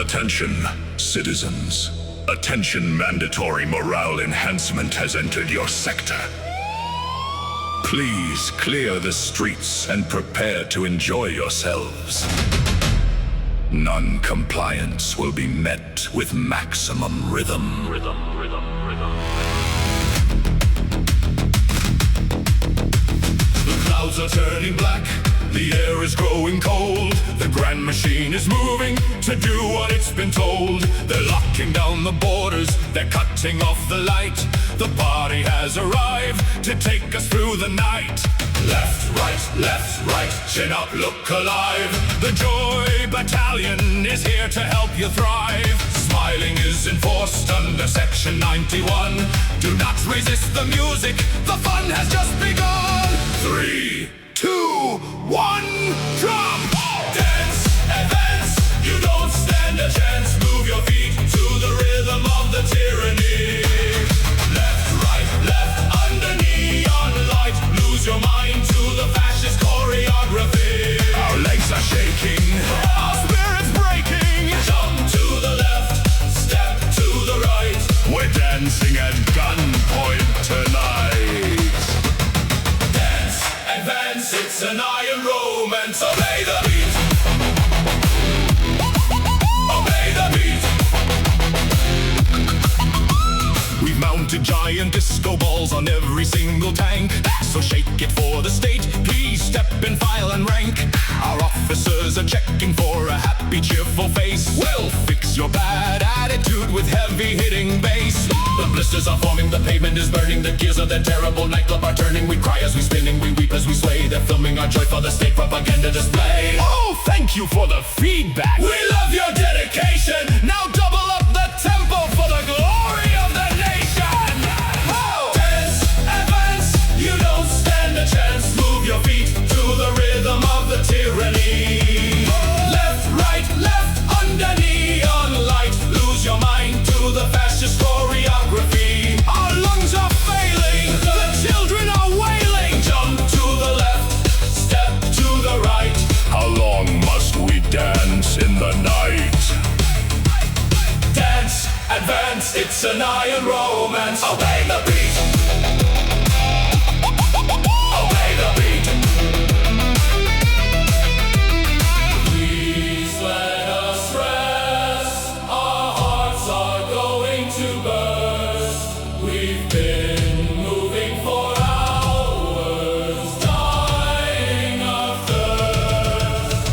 Attention, citizens. Attention, mandatory morale enhancement has entered your sector. Please clear the streets and prepare to enjoy yourselves. Non-compliance will be met with maximum rhythm. The clouds are turning black. The air is growing cold. The grand machine is moving to do what it's been told. They're locking down the borders. They're cutting off the light. The party has arrived to take us through the night. Left, right, chin up, look alive. The Joy Battalion is here to help you thrive. Smiling is enforced under Section 91. Do not resist the music, the fun has just begun. 3, 2, 1, drum! Dance, advance, you don't stand a chance. Move your feet to the rhythm of the tyranny. Left, under neon light. Lose your mind to the fascist choreography. Our legs are shaking, our spirits breaking. Jump to the left, step to the right. We're dancing at gunpoint tonight. Dance, advance, it's an iron romance. Obey the beat. Obey the beat. We've mounted giant disco balls on every single tank. So shake it for the state. Please step in file and rank. Our officers are checking for a happy, cheerful face. We'll fix your bad attitude with heavy hitting bass. The blisters are forming, the pavement is burning. The gears of that terrible nightclub are turning. We cry as we spinning, we weep as we sway. They're filming our joy for the state propaganda display. Oh, thank you for the feedback. We love your dedication. Now double up the tempo for the glory of the nation. Oh! Dance, advance, you don't stand a chance. Move your feet to the rhythm of the tyranny. Left, under neon light. Lose your mind to the fascist choreography. Our lungs are failing, the children are wailing. Jump to the left, step to the right. How long must we dance in the night? Dance, advance, it's an iron romance. Obey the beat. Obey the beat. Please let us rest. Our hearts are going to burst. We've been moving for hours, dying of thirst.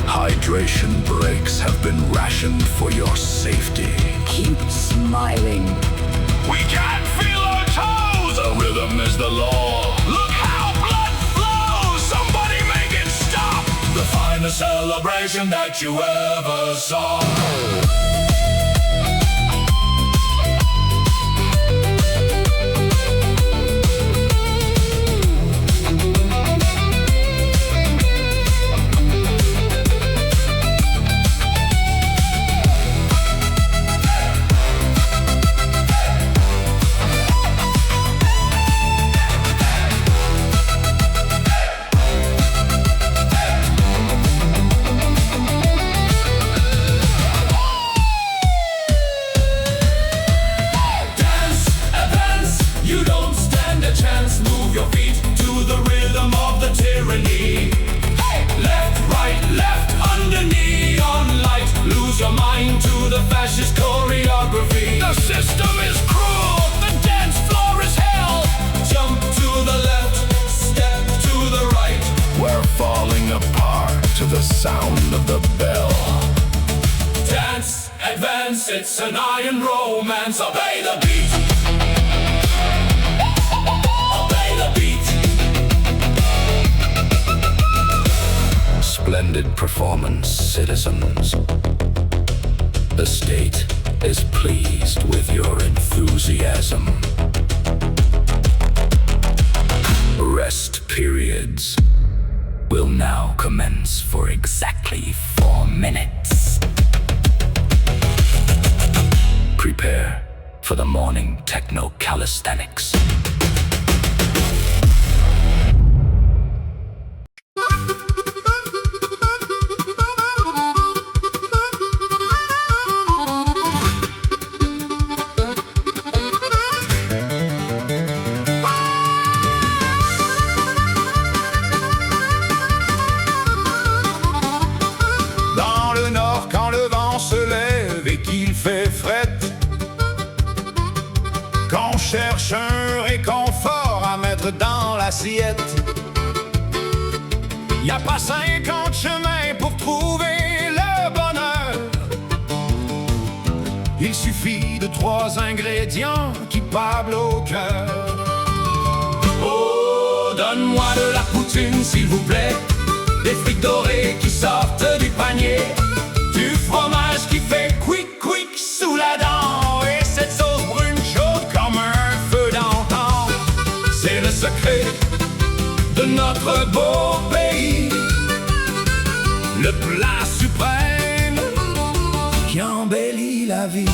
Hydration breaks have been rationed for your safety. Keep smiling. We can't feel our toes. The rhythm is the law. Look how blood flows. Somebody make it stop. The finest celebration that you ever saw. Fascist choreography. The system is cruel, the dance floor is hell. Jump to the left, step to the right. We're falling apart to the sound of the bell. Dance, advance, it's an iron romance. Obey the beat. Obey the beat. Splendid performance, citizens. The state is pleased with your enthusiasm. Rest periods will now commence for exactly 4 minutes. Prepare for the morning techno calisthenics. fait fret. Qu'on cherche un réconfort à mettre dans l'assiette. Y a pas 50 chemins pour trouver le bonheur. Il suffit de 3 ingrédients qui parlent au cœur. Oh, donne-moi de la poutine s'il vous plaît, des frites dorées qui sortent du panier, du fromage qui fait quick quick sous la dent, et cette sauce brune chaude comme un feu d'antan. C'est le secret de notre beau pays, le plat suprême qui embellit la vie.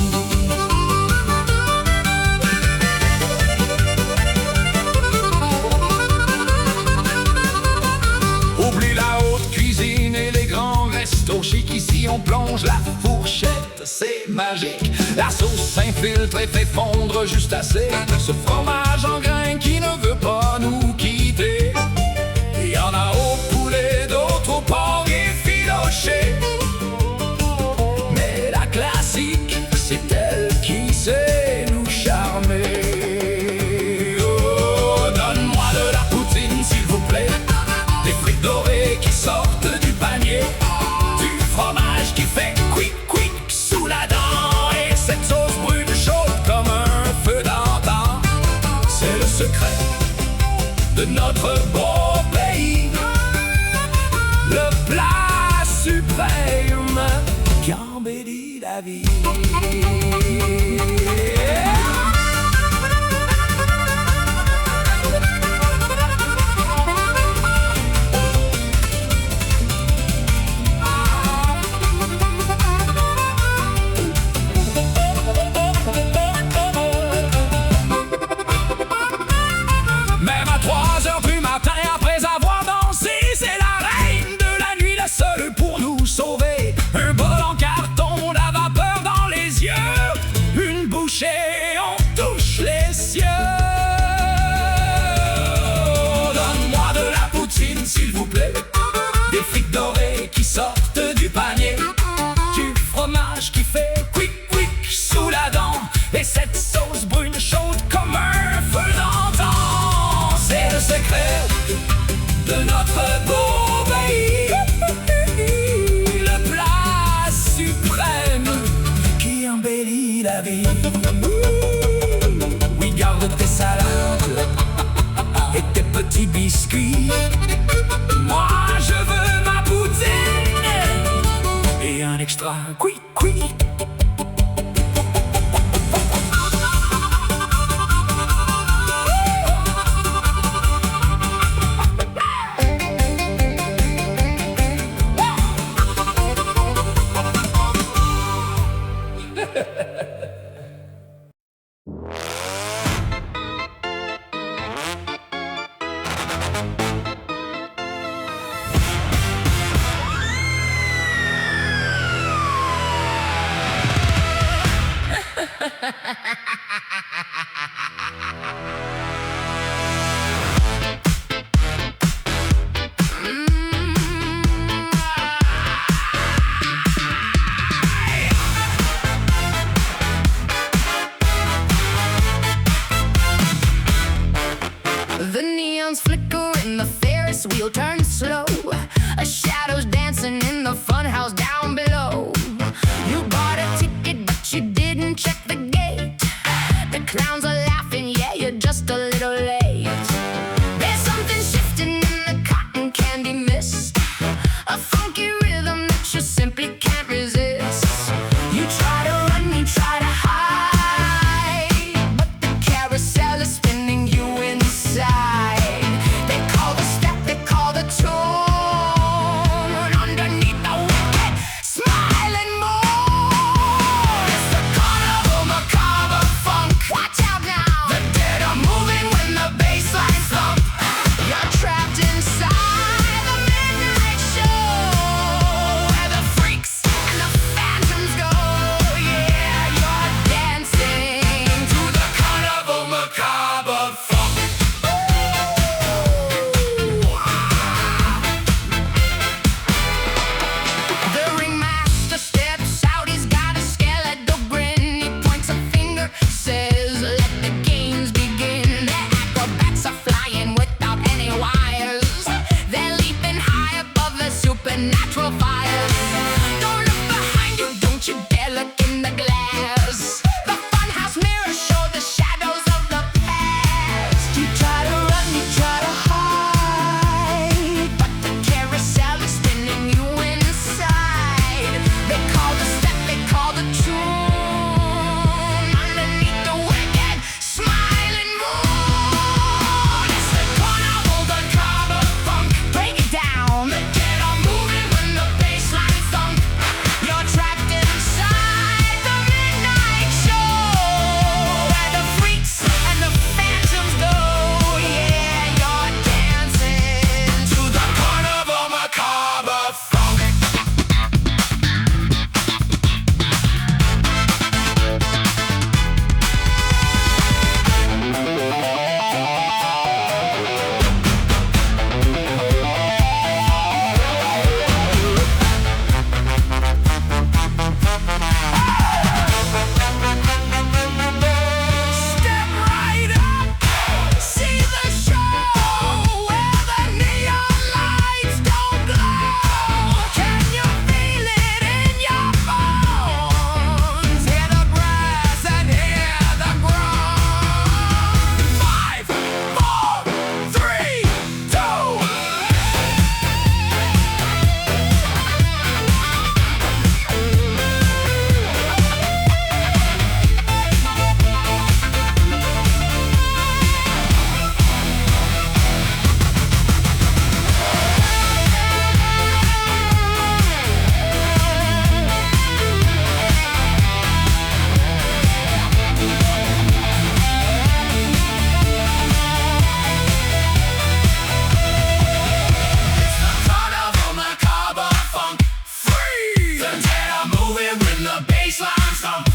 Oublie la haute cuisine et les grands restos chics. Ici on plonge la fourchette, c'est magique. La sauce s'infiltre et fait fondre juste assez. Ce fromage en grains qui ne veut pas nous quitter. Il y en a au poulet, d'autres au porc effiloché. Mais la classique, c'est elle qui sait nous charmer. Oh, donne-moi de la poutine s'il vous plaît, des frites dorées qui sortent du panier, du fromage qui fait quick quick sous la dent, et cette sauce brune chaude comme un feu d'antan. C'est le secret de notre beau pays, le plat suprême qui embellit la vie. Même à 3h du matin, après avoir dansé, c'est la reine de la nuit, la seule pour nous sauver. Un bol en carton, la vapeur dans les yeux, the natural fires. Don't look behind you, don't you dare look in the glass. The funhouse mirrors show the shadows of the past. You try to run, you try to hide, but the carousel is spinning you inside. They call the step, they call the tune, underneath the wicked smiling moon. It's the carnival, the carver funk. Break it down. They get on moving when the bassline thump. You're trapped inside the midnight show, where the freaks and the phantoms go. Yeah, you're dancing to the carnival macabre funk. Step right up, see the show where the neon lights don't glow. Can you feel it in your bones? Hear the brass and hear the groan. 5, 4, 3, 2. Carnival macabre funk. Freeze! The dead are moving when the bassline thump.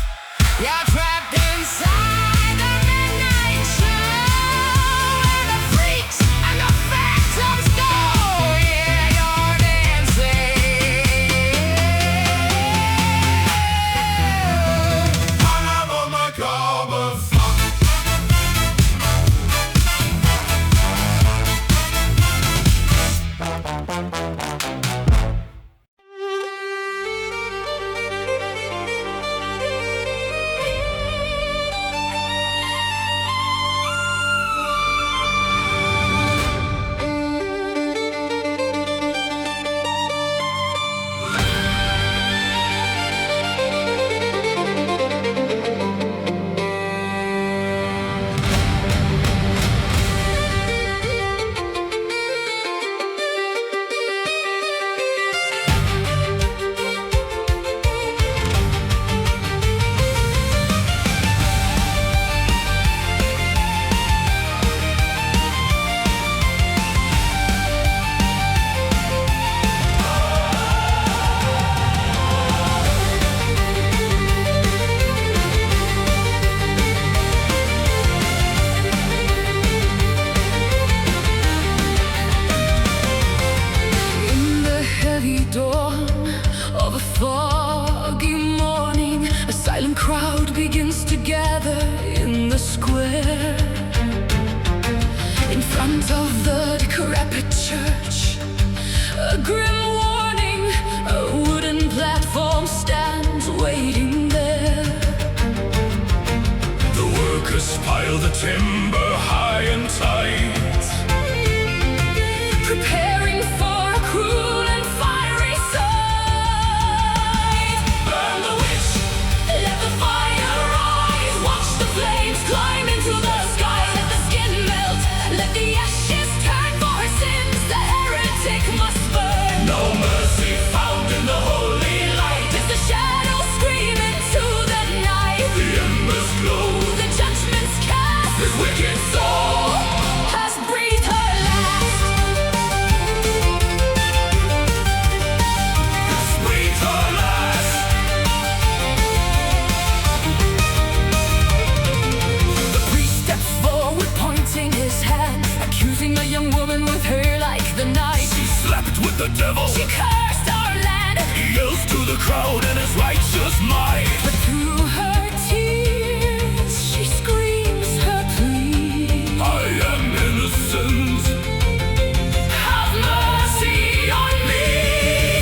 You're trapped inside the midnight show, where the freaks and the phantoms go. Yeah, you're dancing. Carnival macabre funk. In the heavy dawn of a foggy morning, a silent crowd begins to gather in the square. In front of the decrepit church, a grim warning, a wooden platform stands waiting there. The workers pile the timber high and tight, Preparing for a cruel and fiery sight. burn the witch. Let the fire rise, watch the flames climb into the sky. Let the skin melt, let the ashes turn for her sins. The heretic must burn. No mercy found in the holy light. It's the shadow scream into the night. The embers glow, The judgment's cast. this wicked soul Has breathed her last. breathed her last. The priest steps forward, pointing his hand, accusing the young woman with hair like the night. She slept with the devil. She cursed our land, He yells to the crowd in his righteous might. but through her tears she screams her plea. I am innocent. Have mercy on me.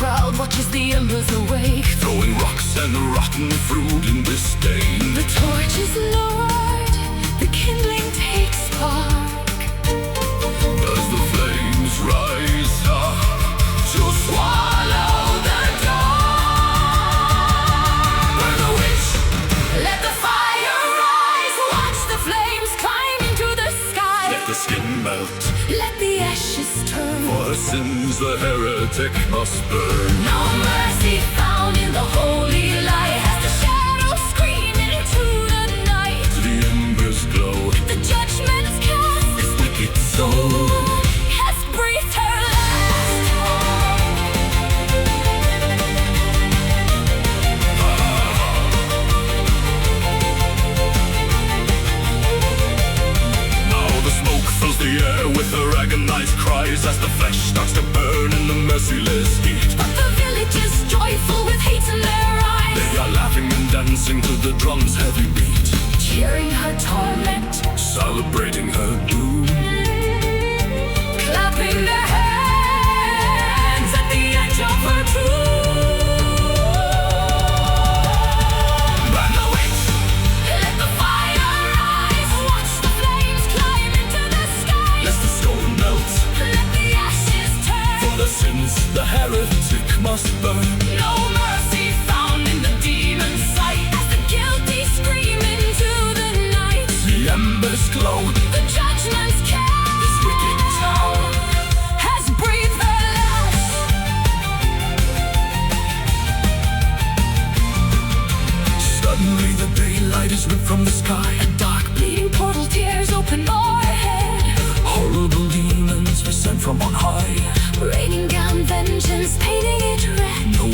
crowd watches the embers awake, throwing rocks and rotten fruit in disdain. the torch is lowered, the kindling takes spark, As the flames rise up to swallow the dark. Burn the witch, let the fire rise, watch the flames climb into the sky, let the skin melt. let the ashes turn. For her sins the heretic must burn. No mercy found in the holy light, as the shadows scream into the night, The embers glow, the judgment's cast, this wicked soul. has breathed her last. Now the smoke fills the air with her agonized cries, as the flesh starts to burn in the merciless heat. But the village is joyful with hate in their eyes, They are laughing and dancing to the drum's heavy beat, cheering her torment, celebrating her doom. clapping their hands at the edge of her tomb. Burn the witch, Let the fire rise, watch the flames climb into the sky, let the stone melt. let the ashes turn. For the sins the heretic must burn. No mercy found in the demon's sight, as the guilty scream into the night, The embers glow, the judgment's cast. this wicked town. Has breathed her last. Suddenly the daylight is ripped from the sky. A dark bleeding portal tears open o'erhead, Horrible demons are sent from on high. raining down vengeance, painting it red. No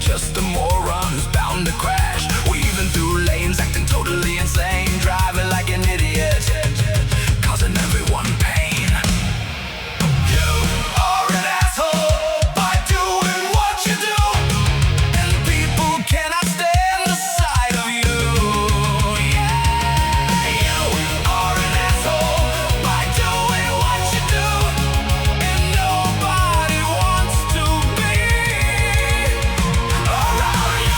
just a moron who's bound to crash. Weaving through lanes, acting totally insane, driving like an idiot, causing everyone pain. You are an asshole by doing what you do, and people cannot stand the sight of you. Yeah, you are an asshole by doing what you do, and nobody wants to be around you.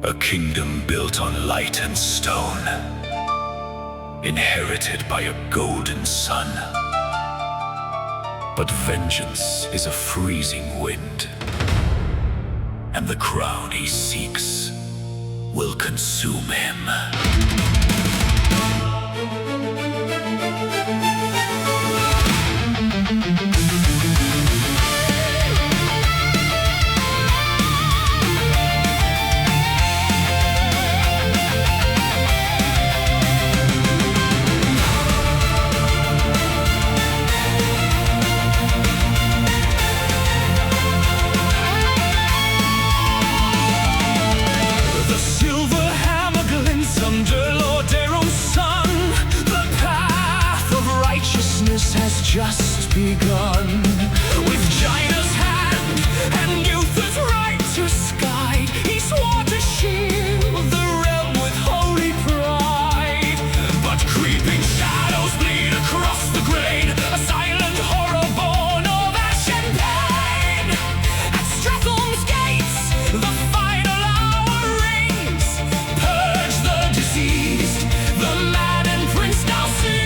A kingdom built on light and stone, inherited by a golden sun. But vengeance is a freezing wind, and the crown he seeks will consume him. Has just begun. With China's hand and Uther's righteous guide, he swore to shield the realm with holy pride. But creeping shadows bleed across the grain, a silent horror born of ash and pain. At Stratholme's gates, the final hour rings. Purge the diseased, the maddened prince now sees.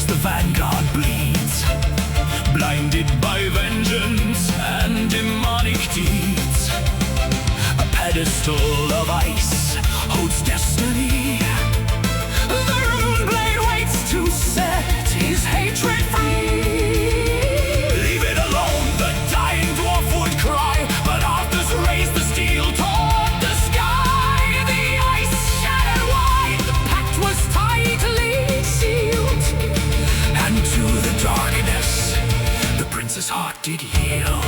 The vanguard bleeds, blinded by vengeance and demonic deeds. A pedestal of ice holds destiny. The rune blade waits to set his hatred free. Leave it alone, the dying dwarf would cry, but Arthur's raised the steel toward the sky. The ice shattered wide, the pact was tightly sealed. And to the darkness, the prince's heart did yield.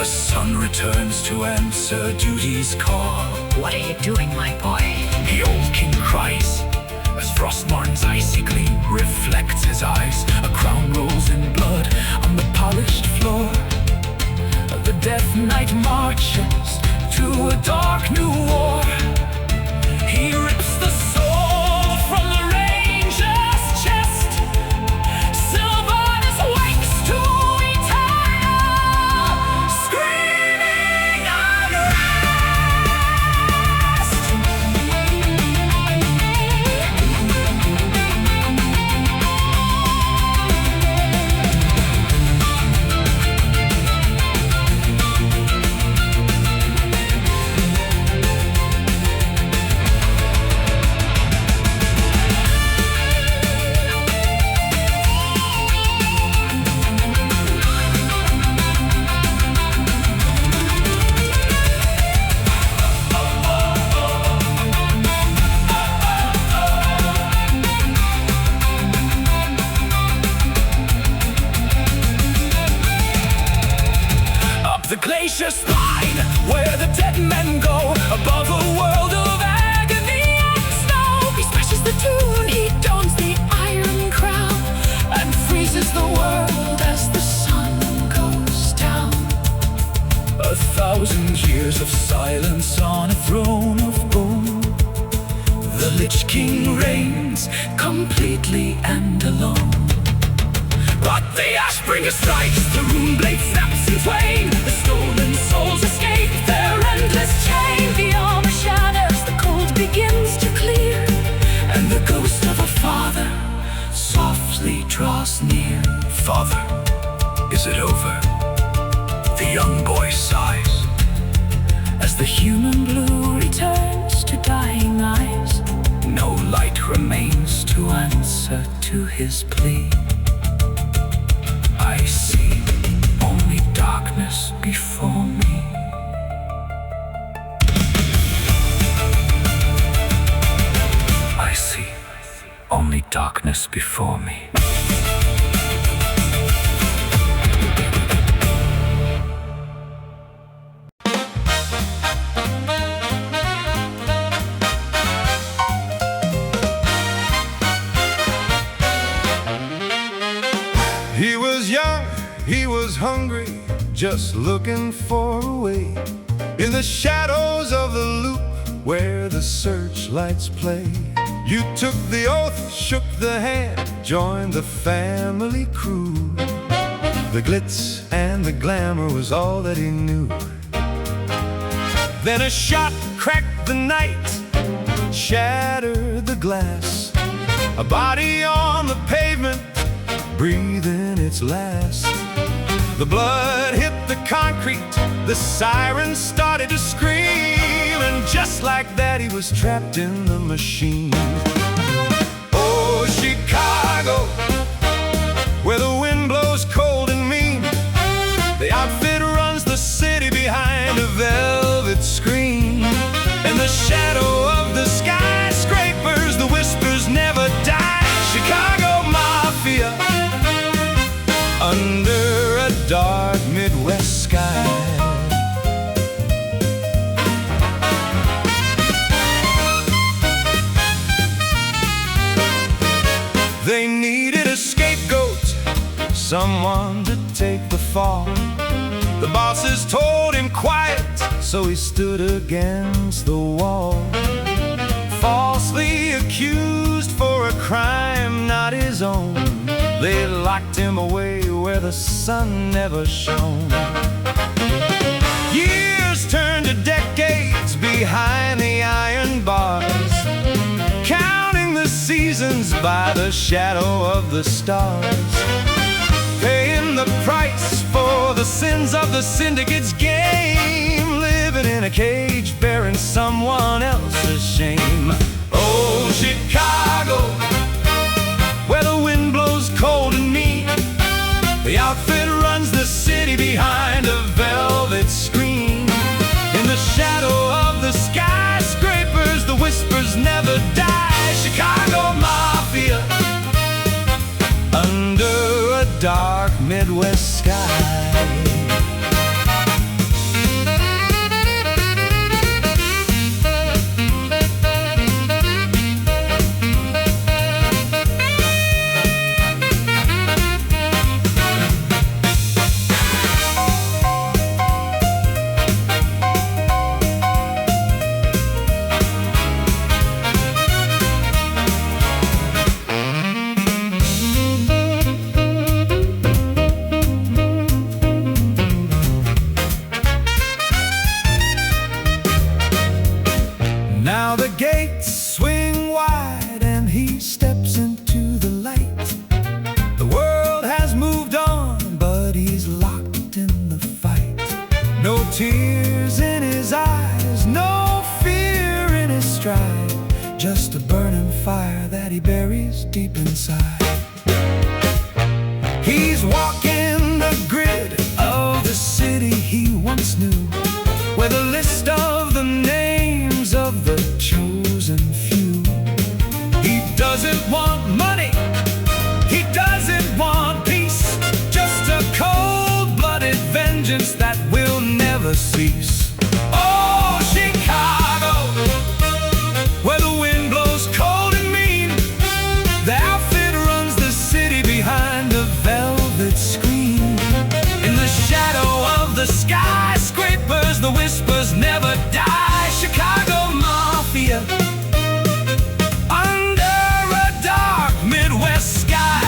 A son returns to answer duty's call. What are you doing, my boy? The old king cries as Frostmourn's icy gleam reflects his eyes. A crown rolls in blood on the polished floor. The death knight marches to a dark new war. He rips the sword from the ranger's chest. Sylvanas wakes to eternal screaming the glacier spine, where the dead men go, above a world of agony and snow. He smashes the tune, he dons the iron crown, and freezes the world as the sun goes down. 1,000 years of silence on a throne of bone. The Lich King reigns completely and alone. But the Ashbringer strikes, the rune blade snaps in twain. The stolen souls escape their endless chain. The armor shatters, the cold begins to clear, and the ghost of a father softly draws near. Father, is it over? The young boy sighs as the human blue returns to dying eyes. No light remains to answer to his plea. I see only darkness before me. I see only darkness before me. He was young, he was hungry, just looking for a way. In the shadows of the loop where the searchlights play, you took the oath, shook the hand, joined the family crew. The glitz and the glamour was all that he knew. Then a shot cracked the night, shattered the glass. A body on the pavement, breathing its last. The blood hit the concrete, the sirens started to scream, and just like that he was trapped in the machine. Oh, Chicago, where the wind blows cold and mean. The outfit runs the city behind a velvet screen. In the shadow of the skyscrapers, the whispers never die. Chicago Mafia, under a dark Midwest sky. They needed a scapegoat, someone to take the fall. The bosses told him quiet, so he stood against the wall. Falsely accused for a crime not his own, they locked him away where the sun never shone. Years turned to decades behind the iron bars, counting the seasons by the shadow of the stars, paying the price for the sins of the syndicate's game, living in a cage bearing someone else's shame. Oh, Chicago, where the wind blows cold and mean. The outfit runs the city behind a velvet screen. In the shadow of the skyscrapers, the whispers never die. Chicago Mafia, under a dark Midwest sky. lost in the fight. No tears in his eyes, no fear in his stride, just a burning fire that he buries deep inside. He's walking the grid of the city he once knew, with a list of the names of the chosen few. He doesn't want money, he doesn't want peace, just a cold-blooded vengeance that will never cease. Oh, Chicago, where the wind blows cold and mean, the outfit runs the city behind a velvet screen. In the shadow of the skyscrapers, the whispers never die. Chicago Mafia, under a dark Midwest sky.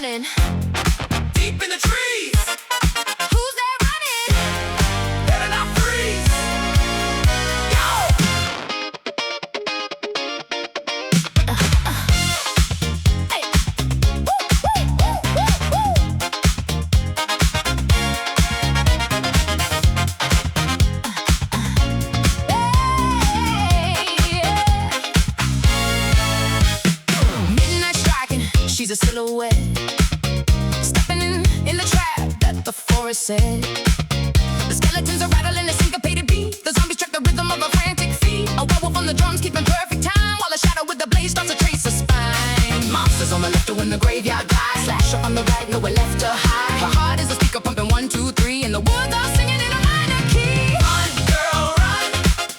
running? Deep in the trees. Who's there running? Better not freeze. Go! Hey. Woo, woo, woo, woo, woo. Midnight striking, she's a silhouette. chorus said. The skeletons are rattling a syncopated beat. The zombies track the rhythm of a frantic feet. A werewolf on the drums keeping perfect time, while a shadow with the blade starts to trace a spine. Monsters on the left are in the graveyard guy. Slasher on the right, nowhere left to hide. Her heart is a speaker pumping 1, 2, 3, and the words are singing in a minor key. Run, girl, run,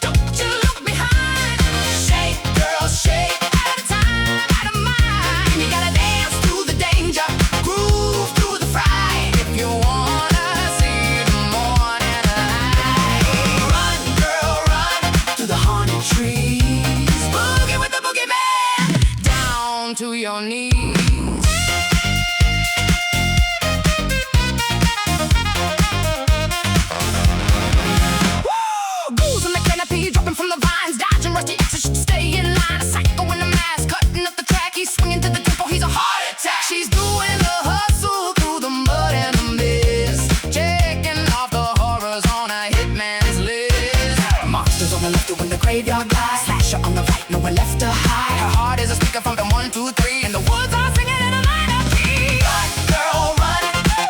don't you look behind. Shake, girl, shake, out of time, out of mind. You gotta dance through the danger, groove through the fright, if you wanna see the morning light. Run, girl, run, through the haunted trees. Boogie with the boogeyman, down to your knees. From the vines, dodging rusty exits to stay in line. A psycho in a mask, cutting up the track. He's swinging to the tempo, he's a heart attack. She's doing the hustle through the mud and the mist, checking off the horrors on a hitman's list. Monsters on the left doing the graveyard guy. Slasher on the right, nowhere left to hide. Her heart is a speaker from the 1, 2, 3, and the woods are singing in a minor key. Run, girl, run,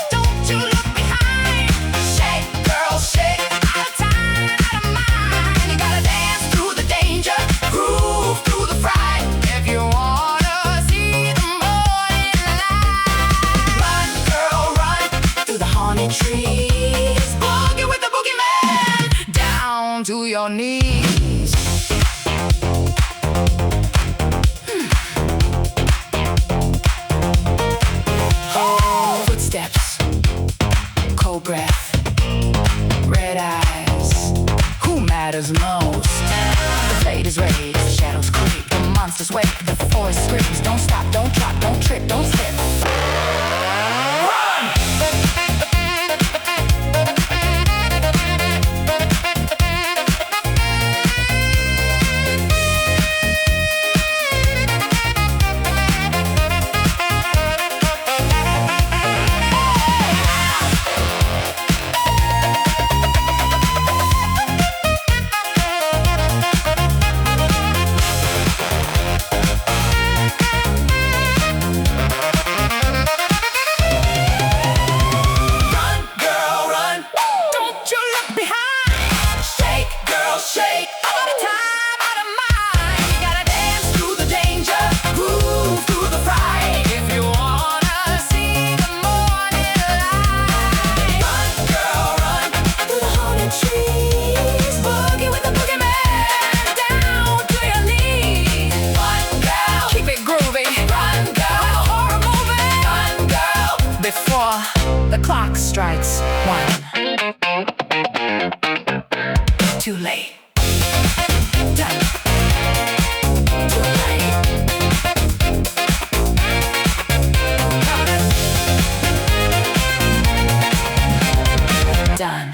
don't you look behind. Shake, girl, shake, out of time, out of mind. You gotta dance through the danger, groove through the fright, if you wanna see the morning light. Run, girl, run, through the haunted trees. Boogie with the boogeyman, down to your knees. Footsteps, cold breath, red eyes. Who matters most? The blade is raised, the shadows creep, the monsters wake, the forest screams. Don't stop, don't drop, don't trip, don't slip. Run! Shake, all the time, out of mind. You gotta dance through the danger, groove through the fright, if you wanna see the morning light. Run, girl, run, through the haunted trees. Boogie with the boogeyman, down to your knees. Run, girl, keep it groovy. Run, girl, like a horror movie. Run, girl, before the clock strikes 1. Too late. Done. Too late. Done.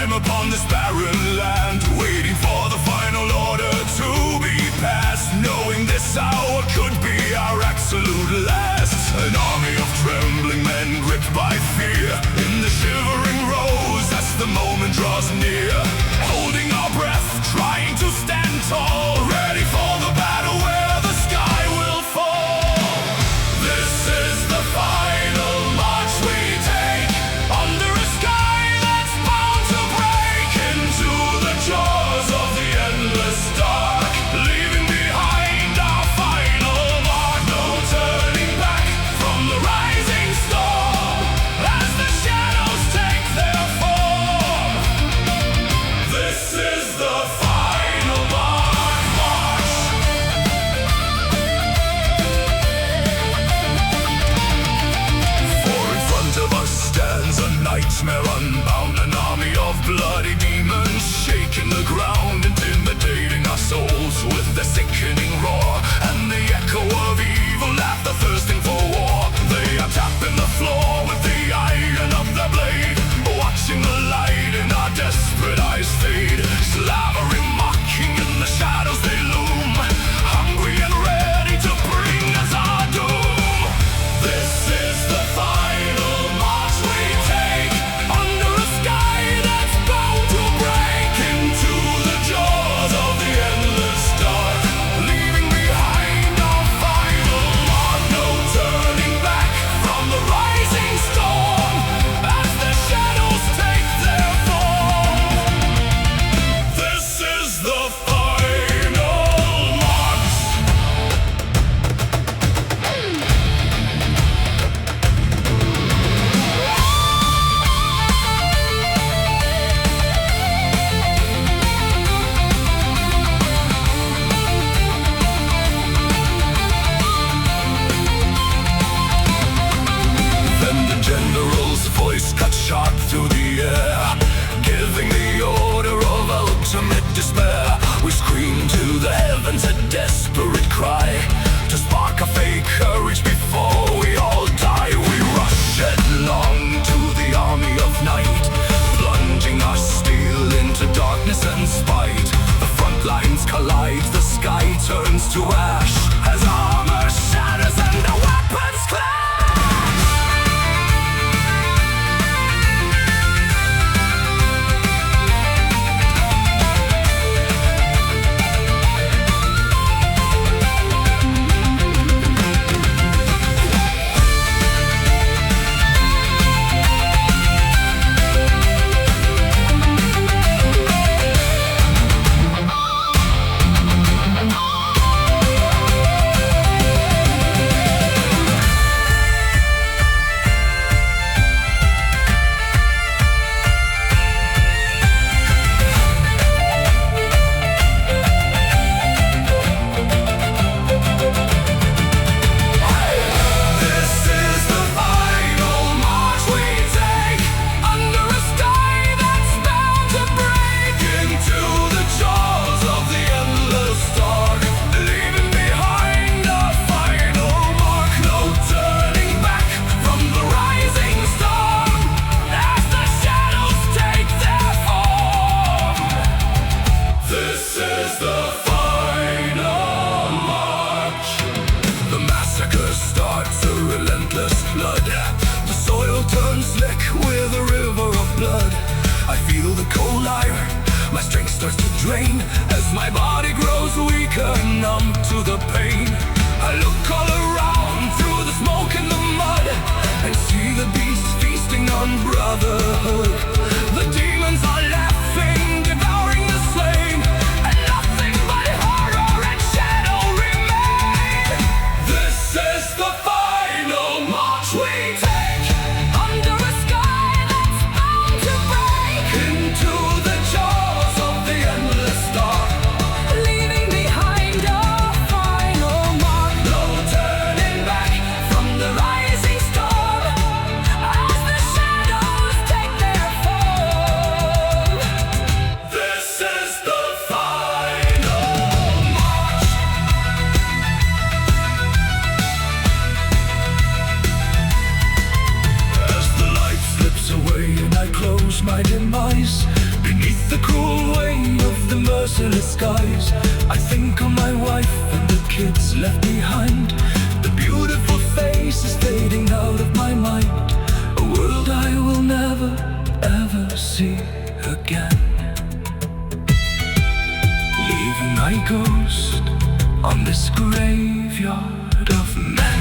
Upon this barren land, waiting for the final order to be passed, knowing this hour could be our absolute last. An army of trembling men gripped by fear, in the shivering rows as the moment draws near, holding our breath, trying to stand tall, ready for the battle where the sky will fall. This is the final march we take, under a sky that's bound to break into the jaws of the endless dark, leaving behind our final mark. No turning back from the rising star. is the final march we take Under a sky that's bound to break, into the jaws of the endless dark. leaving behind a final mark. No turning back from the rising storm As the shadows take their form. This is the final march. As the light slips away and I close my dim eyes, beneath the cruel weight of the merciless skies, I think of my wife and the kids left behind. The beautiful faces fading out of my mind, a world I will never, ever see again. Leaving my ghost on this graveyard of men.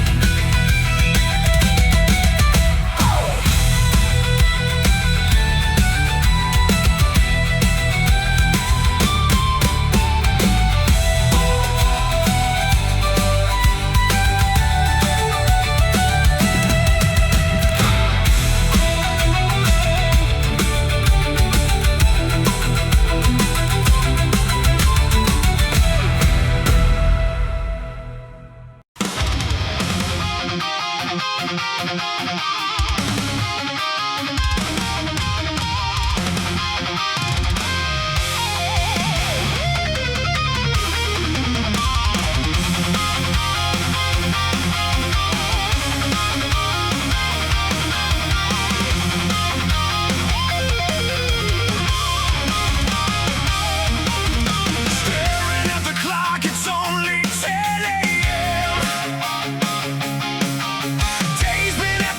Staring at the clock, it's only 10 a.m. Days been at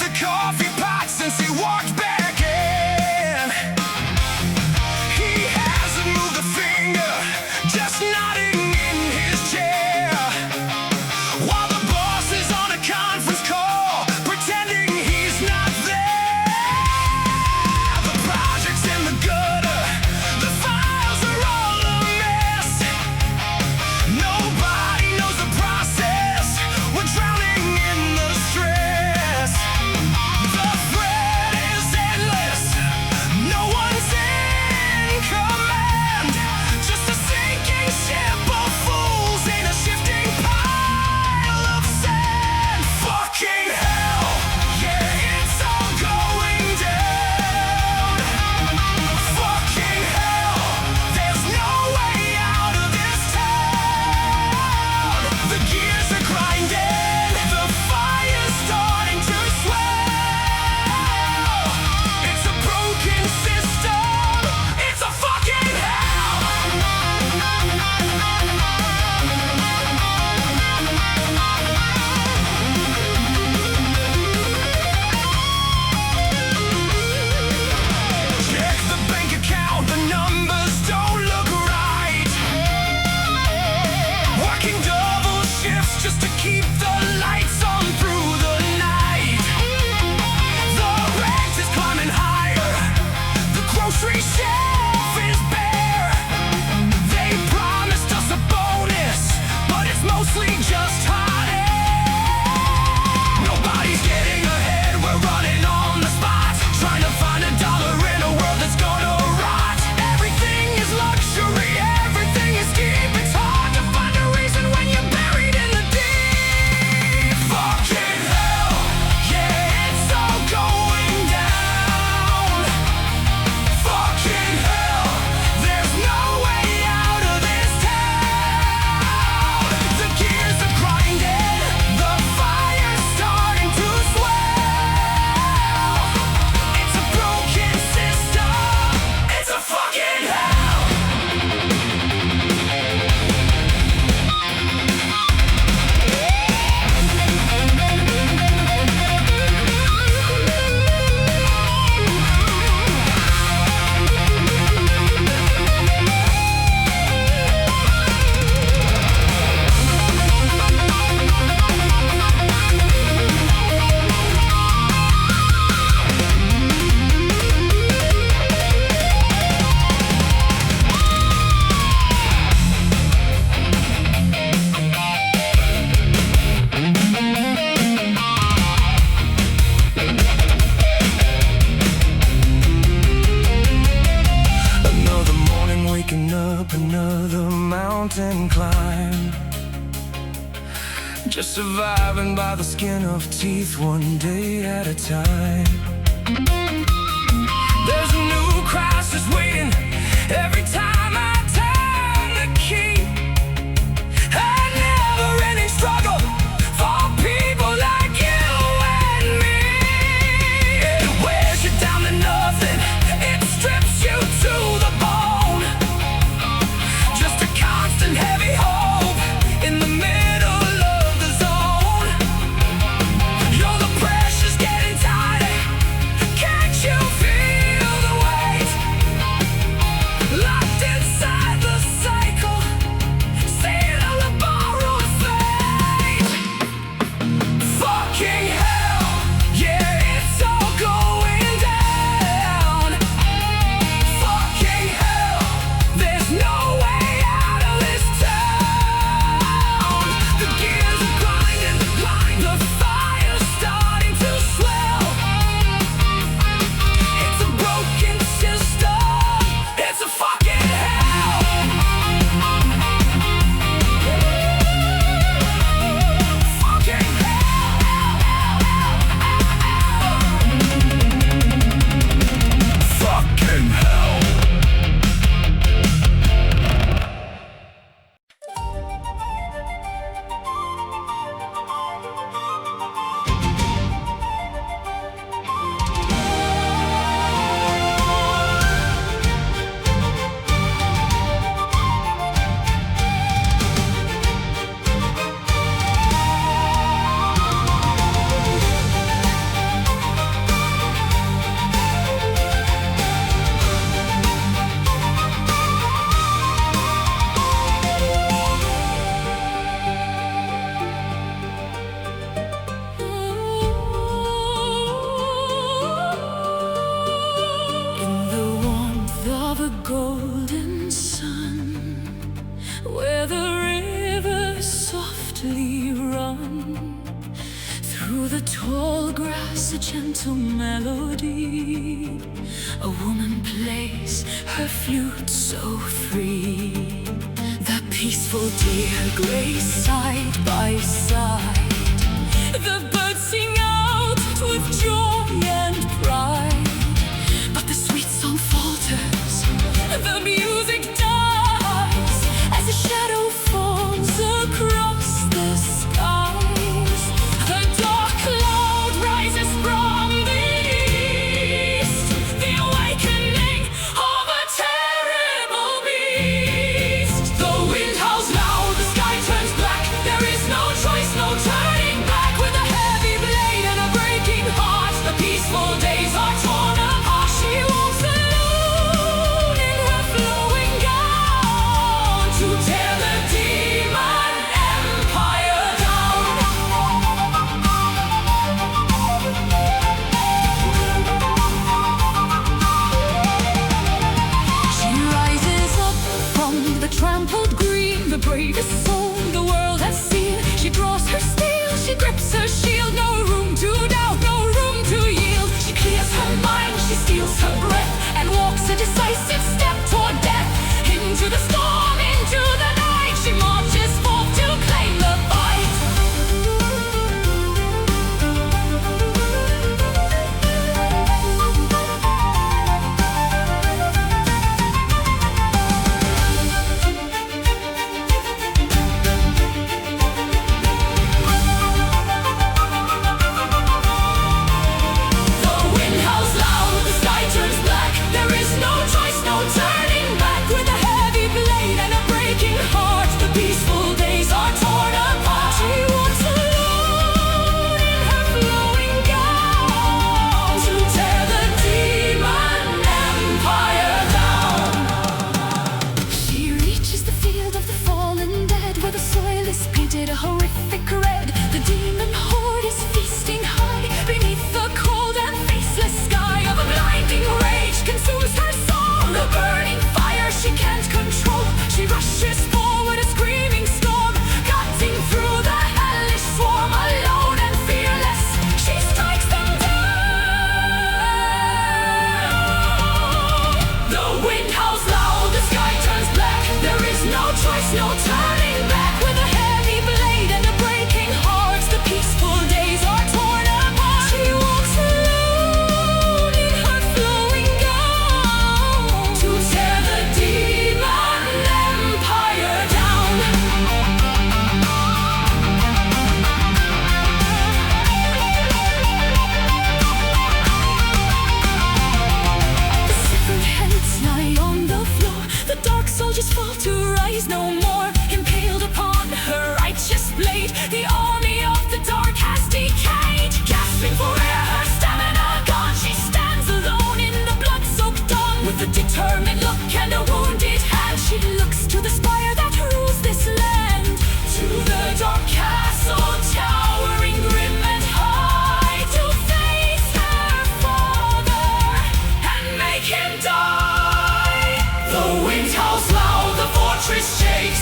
just surviving by the skin of teeth, one day at a time. There's a new crisis waiting every time I turn the key. A never-ending struggle for people like you and me. It wears you down to nothing, it strips you to the bone. Just a constant heavy hope in the middle of the zone. You're the pressure's getting tighter, can't you feel the weight? Locked inside the cycle, sealed on a borrowed fate. Fucking hell, yeah, it's all going down. Fucking hell, there's no way out of this town. The gears are grinding, the fire's starting to swell. It's a broken system, it's a fucking hell. Fucking hell. Fucking hell. In the warmth of a golden sun, where the rivers softly run, through the tall grass a gentle melody, a woman plays her flute so free. The peaceful deer grace side by side, the birds sing out with joy and pride. But the sweet song falters, the music dies, as a shadow falls across the skies. A dark cloud rises from the east, the awakening of a terrible beast. The wind howls loud, the sky turns black, there is no choice, no turning back. With a heavy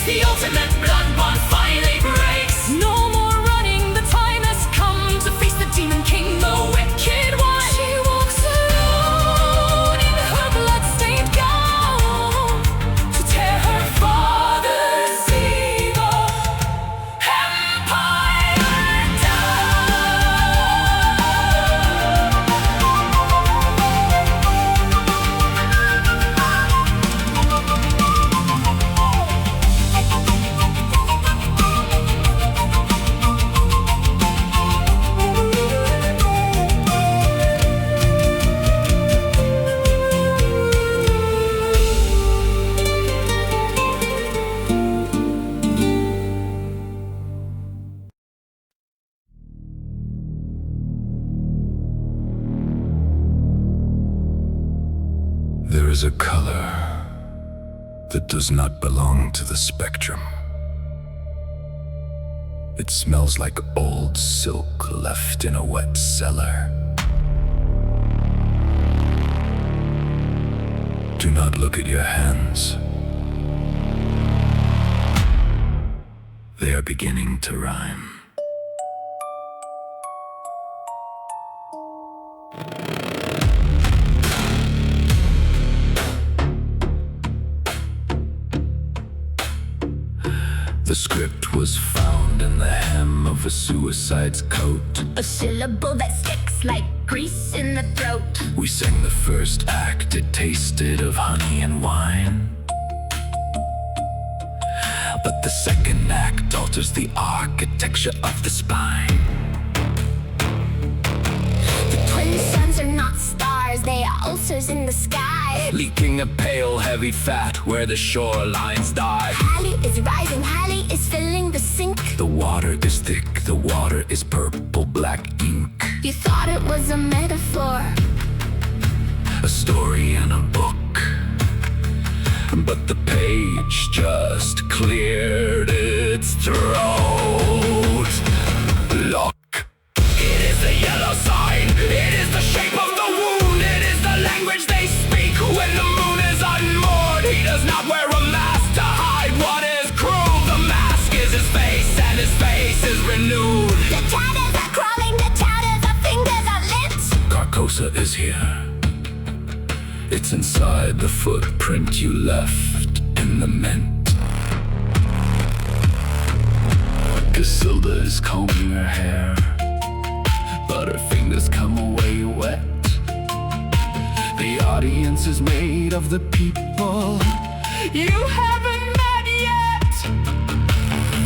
the ultimate blood bond finally breaks. No more running, the time has come to face the demon king, the wicked one. She walks alone in her blood-stained gown to tear her father's evil empire There is a color that does not belong to the spectrum. It smells like old silk left in a wet cellar. Do not look at your hands. They are beginning to rhyme. The script was found in the hem of a suicide's coat. a syllable that sticks like grease in the throat. We sang the first act, it tasted of honey and wine. But the second act alters the architecture of the spine. The twin suns are not stars, they are ulcers in the sky. Leaking a pale, heavy fat where the shorelines die. Halley is rising, Halley is filling the sink. The water is thick, the water is purple black ink. You thought it was a metaphor, A story and a book, but the page just cleared its throat. Look. It is the yellow sign, it is the shape of the wound, it is the language they speak when the moon is unmoored. He does not wear a mask to hide what is cruel. The mask is his face, and his face is renewed. the tatters are crawling, the tatters are fingers are lit. Carcosa is here. It's inside the footprint you left in the mint. Casilda is combing her hair, but her fingers come away wet. The audience is made of the people you haven't met yet.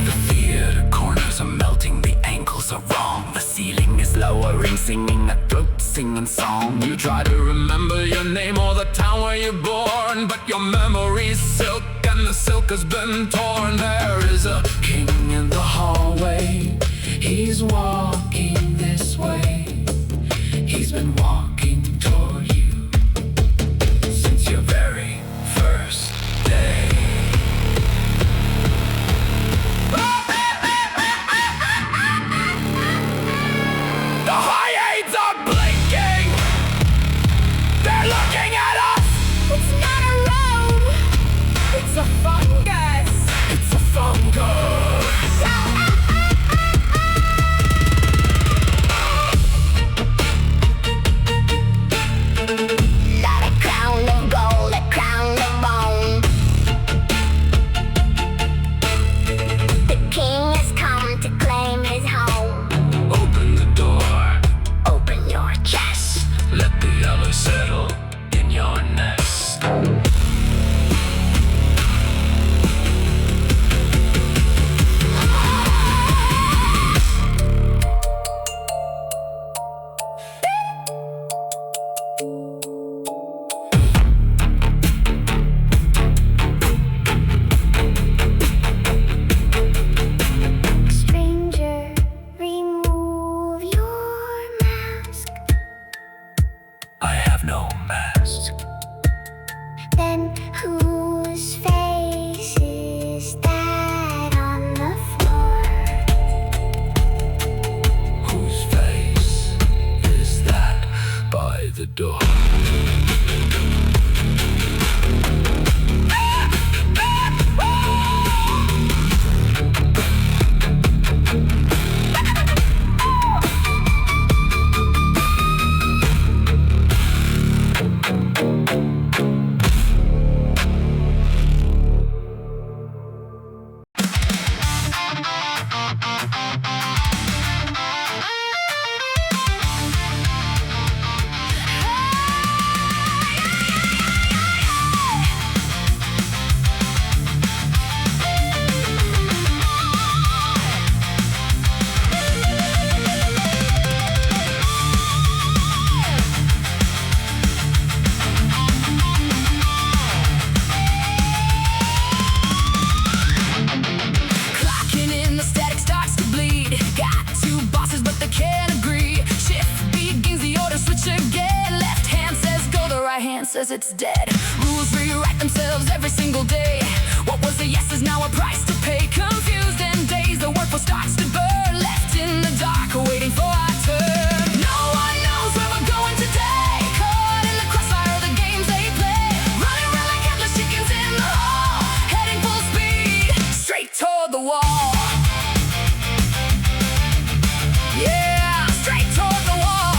The theater corners are melting, the angles are wrong. The ceiling is lowering, singing a throat singing song. You try to remember your name or the town where you're born, but your memory's silk and the silk has been torn. There is a king in the hallway. He's walking this way. He's been walking toward you since your very first day. The high aids are blinking, they're looking at us. It's not a road, it's a fungus. It's a fungus. Got a crown of gold, a crown of bone. The king has come to claim his home. Open the door, Open your chest. let the yellow settle in your nest. Stranger, remove your mask. I have no mask. Then whose face is that on the floor? Whose face is that by the door? says it's dead. Rules rewrite themselves every single day. What was a yes is now a price to pay. Confused in days, the workforce starts to burn. Left in the dark, waiting for our turn. No one knows where we're going today. Caught in the crossfire of the games they play. Running around like headless chickens in the hall. Heading full speed, straight toward the wall. Yeah, straight toward the wall.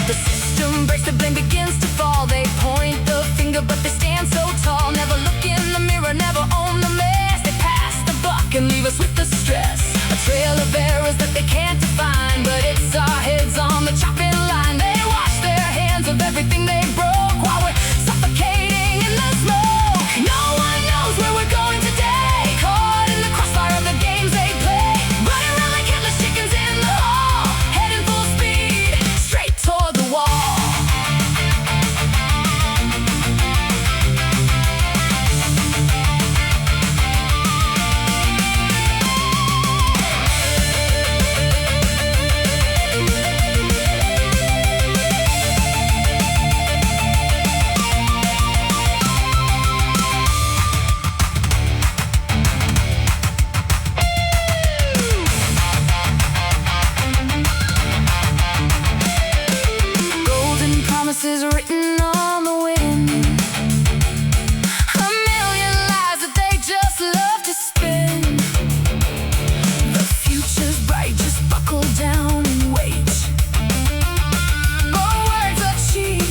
The system breaks, the blame begins to fall. They point the finger, but they stand so tall. Never look in the mirror, never own the mess. They pass the buck and leave us with the stress. A trail of errors that they can't define, but it's our heads on the chopping line. They wash their hands of everything they broke while we're suffocating in the smoke. No one knows where we're going today. Caught in the crossfire of the games they play. Running around like headless chickens in the hall. Heading full speed, straight toward the wall. Golden promises written on the wind. A million lies that they just love to spin. The future's bright, just buckle down and wait. Oh, words are cheap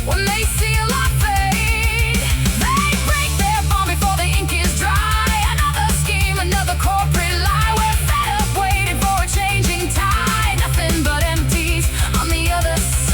when they seal our fate. They break their bond before the ink is dry. Another scheme, another corporate lie. We're fed up waiting for a changing tide. Nothing but empties on the other side.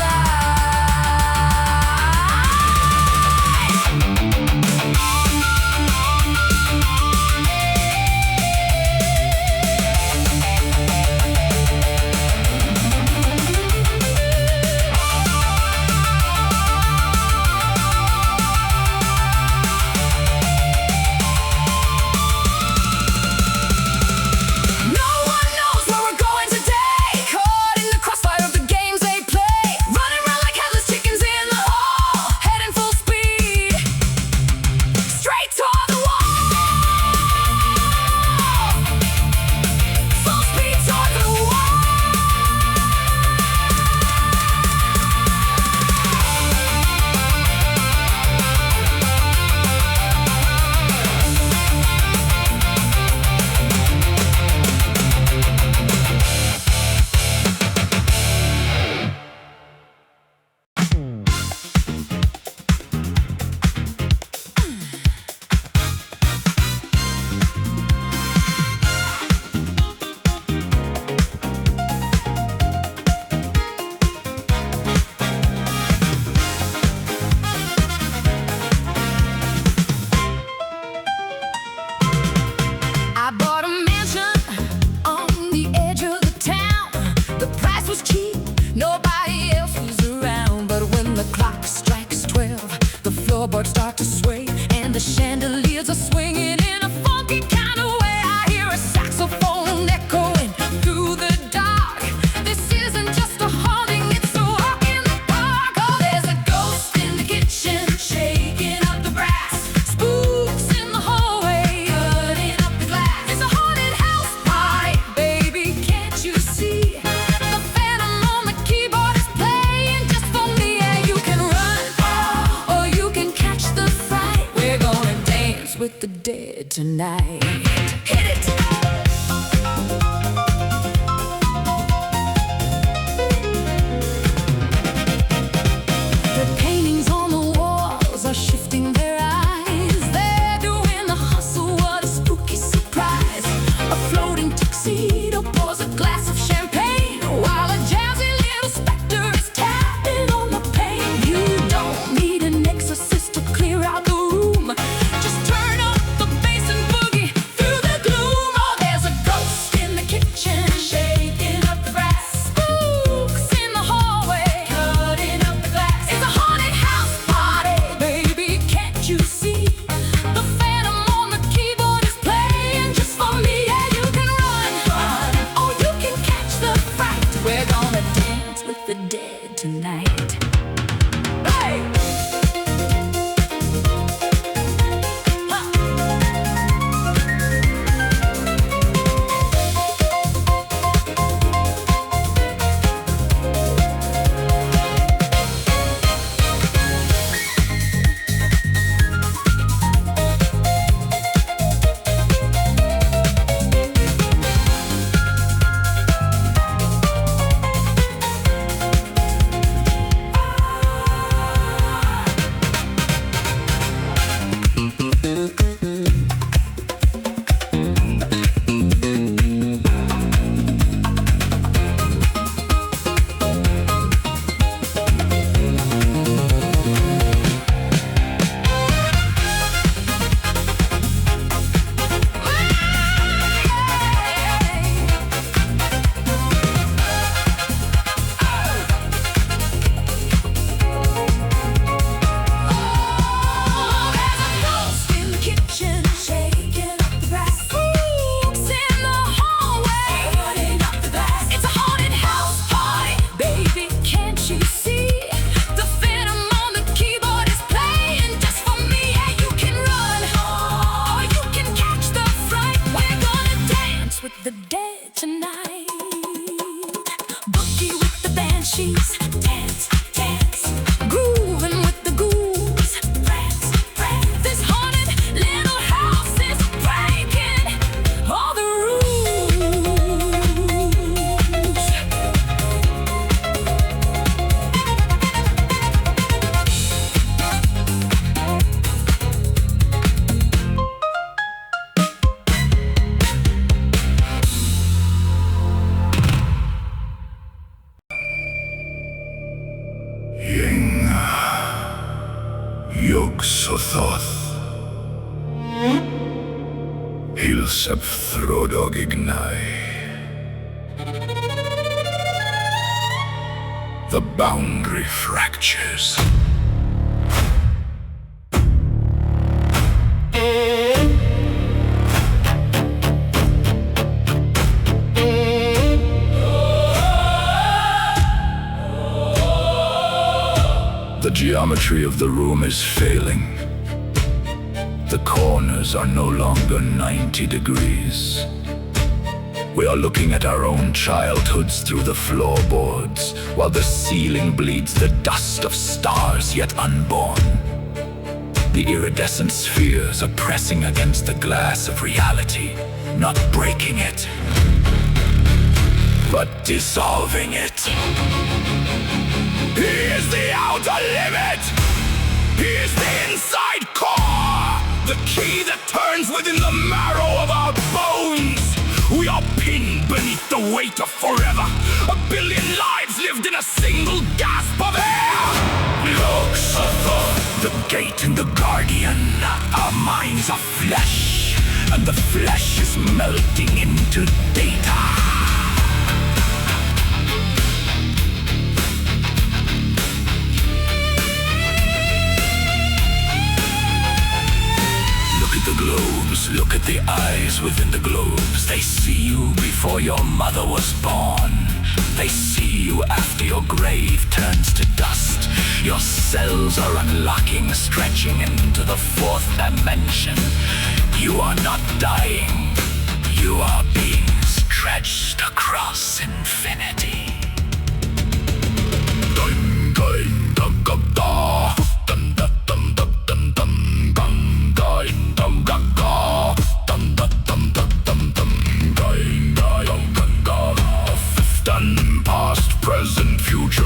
No one knows where we're going today. Caught in the crossfire of the games they play. Running around like headless chickens in the hall. Heading full speed, straight toward the wall. Full speed toward the wall. I bought a mansion on the edge of the town. The price was cheap, nobody else was around. But when the clock strikes 12, the floorboards start to sway, and the chandeliers are swinging in a funky kind of way. I hear a saxophone echoing through the dark. This isn't just a haunting, it's a walk in the park. Oh, there's a ghost in the kitchen, shaking up the brass. Spooks in the hallway, cutting up the glass. It's a haunted house party, baby, can't you see? The phantom on the keyboard is playing just for me. And you can run, or you can catch the fright. We're gonna dance with the dead tonight. Hit it! The paintings on the walls are shifting their eyes. They're doing the hustle, what a spooky surprise. A floating tuxedo pours a glass of champagne, while a jazzy little specter is tapping on the pane. You don't need an exorcist to clear out the room. Just turn up the bass and boogie through dead tonight. The dead tonight. Boogie with the banshees. Dance, dance. Grooving with the ghouls. Prance, prance. This haunted little house is breaking all the Yog-Sothoth Hilseb Throdog Ignai. The boundary fractures. The geometry of the room is failing. The corners are no longer 90 degrees. We are looking at our own childhoods through the floorboards, while the ceiling bleeds the dust of stars yet unborn. The iridescent spheres are pressing against the glass of reality, not breaking it, but dissolving it. He is the outer limit! He is the inside core! The key that turns within the marrow of our bones! We are pinned beneath the weight of forever! 1 billion lives lived in a single gasp of air! Yog-Sothoth, the gate and the guardian. Our minds are flesh, and the flesh is melting into data. The globes, look at the eyes within the globes. They see you before your mother was born. They see you after your grave turns to dust. Your cells are unlocking, stretching into the 4th dimension. You are not dying. You are being stretched across infinity. Past, present, future,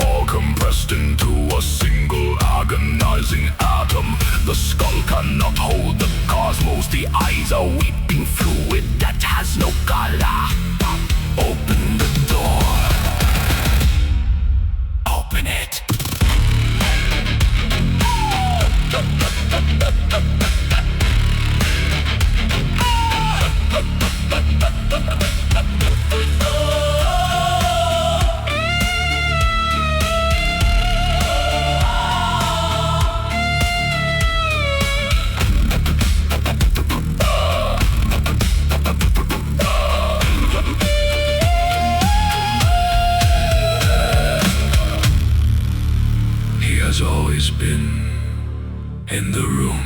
all compressed into a single agonizing atom. The skull cannot hold the cosmos. The eyes are weeping fluid that has no color. Open the door. Open it. always been in the room.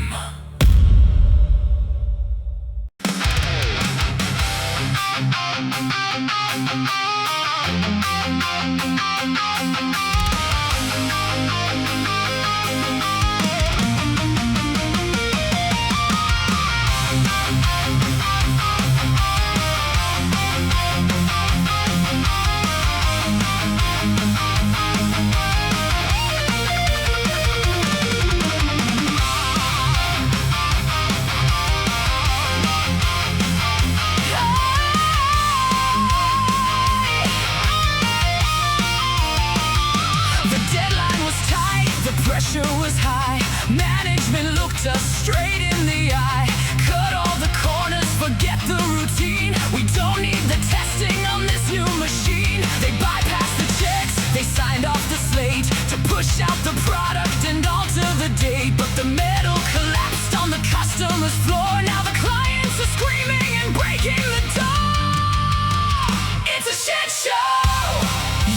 Pressure was high, management looked us straight in the eye. Cut all the corners, forget the routine. We don't need the testing on this new machine. They bypassed the checks, they signed off the slate to push out the product and alter the date. But the metal collapsed on the customer's floor. Now the clients are screaming and breaking the door. It's a shit show.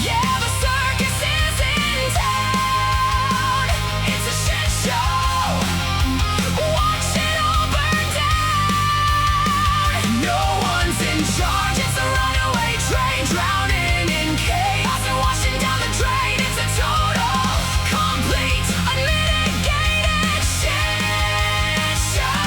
Yeah, the circus is in town. It's a shit show. Watch it all burn down. No one's in charge. It's a runaway train drowning in chaos and washing down the drain. It's a total, complete, unmitigated shit show.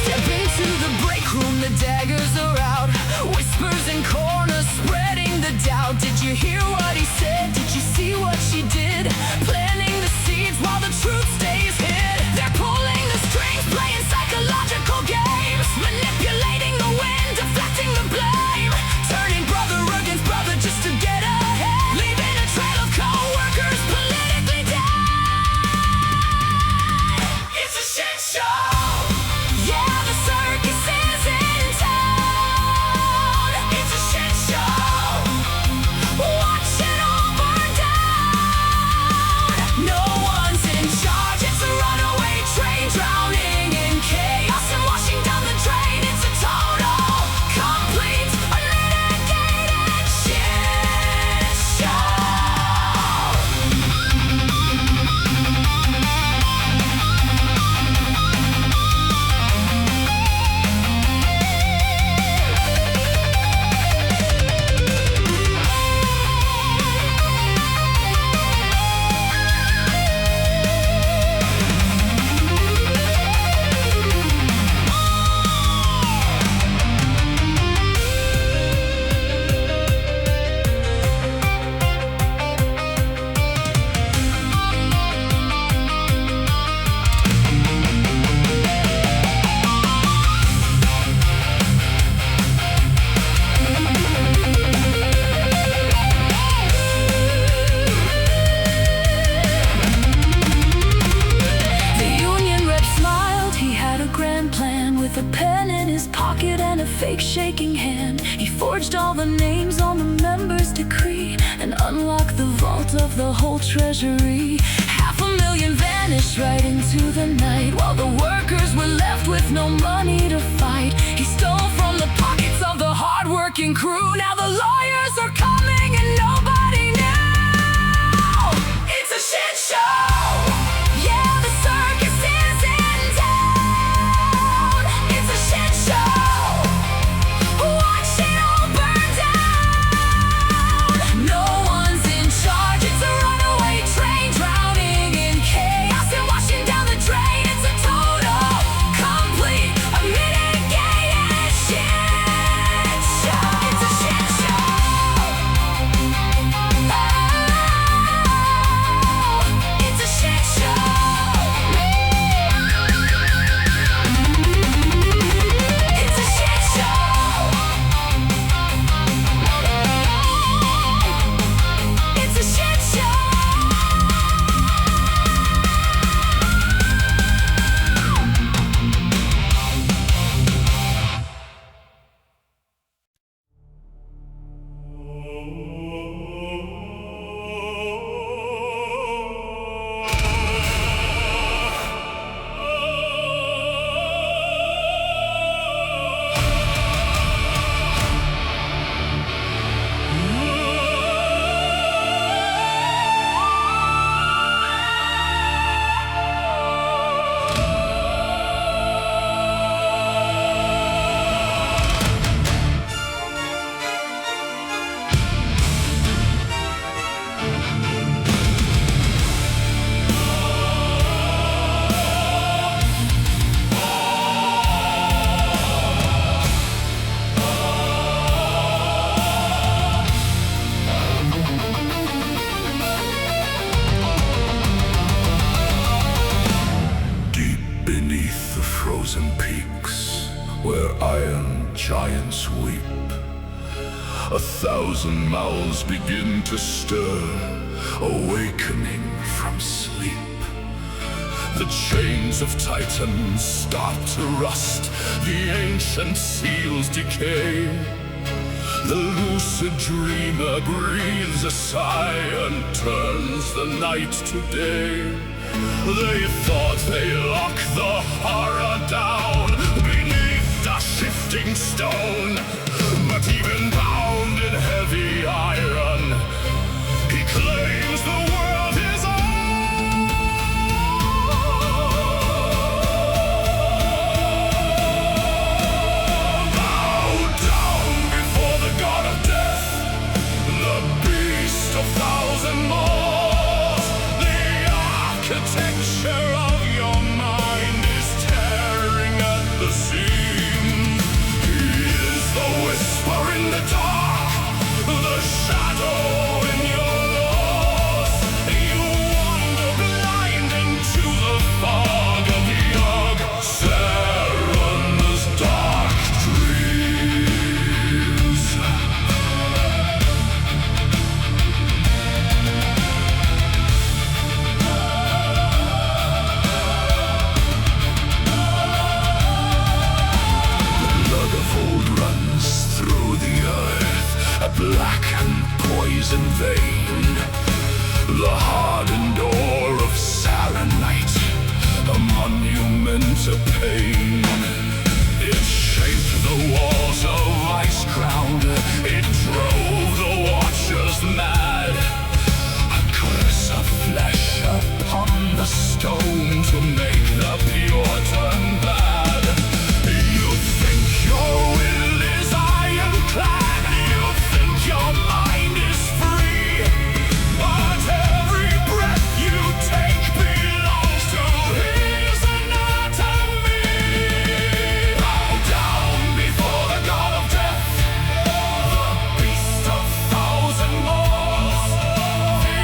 Step into the break room, the daggers are out. Whispers in corners, spreading the doubt. Did you hear what he said? Did you see what she did? Planting the seeds while the truth stays hid. They're pulling the strings, playing psychological games, manipulating the wind, deflecting the blame, turning brother against brother just to get ahead, leaving a trail of co-workers politically dead. It's a shit show. Yeah, the circus is in town. It's a shit show. Watch it all burn down. No one's in charge. It's a runaway train drowning in chaos and washing down the drain. It's a total, complete, unmitigated shit show. The union rep smiled, he had a grand plan. With a pen in his pocket and a fake shaking hand, he forged all the names on the members' decree and unlocked the vault of the whole treasury. 500,000 vanished right into the night, while the workers were left with no money to fight. He stole from the pockets of the hard-working crew. Now the lawyers are coming and nobody knew. It's a shit show. Yeah, the circus is in town. It's a shit show. Watch it all burn down. No one's in charge. It's a runaway train drowning in chaos and washing down the drain. It's a total, complete, unmitigated shit show. It's a shit sweep. 1,000 mouths begin to stir, awakening from sleep. The chains of titans start to rust, the ancient seals decay. The lucid dreamer breathes a sigh and turns the night to day. They thought they locked the horror down beneath a shifting stone, but even bound in heavy iron, he claims the world is own. Bow down before the god of death, the beast of thousand maws. The architecture of your mind is tearing at the seams. He is the whisper in the dark, the shadow in your loss. You wander blinding to the fog of Yog Saron's dark dreams. Blood of old runs through the earth, a black and poison vein. The hardened ore of Saronite, a monument of pain. It shaped the walls of ice ground, it drove the watchers mad. A curse of flesh upon the stone to make the pure turn bad. You think your will is ironclad, you think your mind is free, but every breath you take belongs to his anatomy. Bow down before the god of death, the beast of thousand maws. The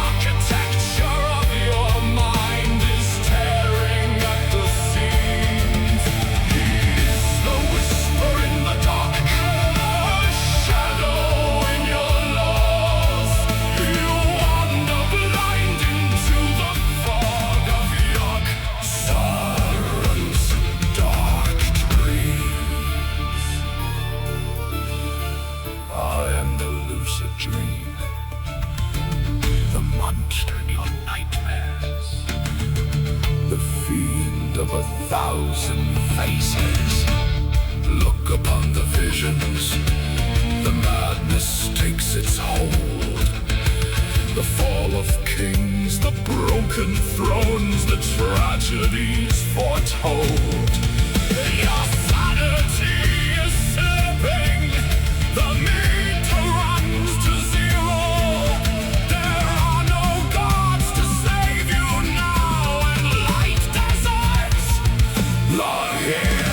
architecture of your mind is tearing at the seams. He is the whisper in the dark, a shadow in your laws. You wander blind into the fog of Yog Saron's dark dreams. I am the lucid dream, the monster in your nightmares, the fiend of 1,000 faces. Look upon the visions, the madness takes its hold. The fall of kings, the broken thrones, the tragedies foretold. Your sanity is slipping, the meter runs to zero. There are no gods to save you now, and light deserts lie here.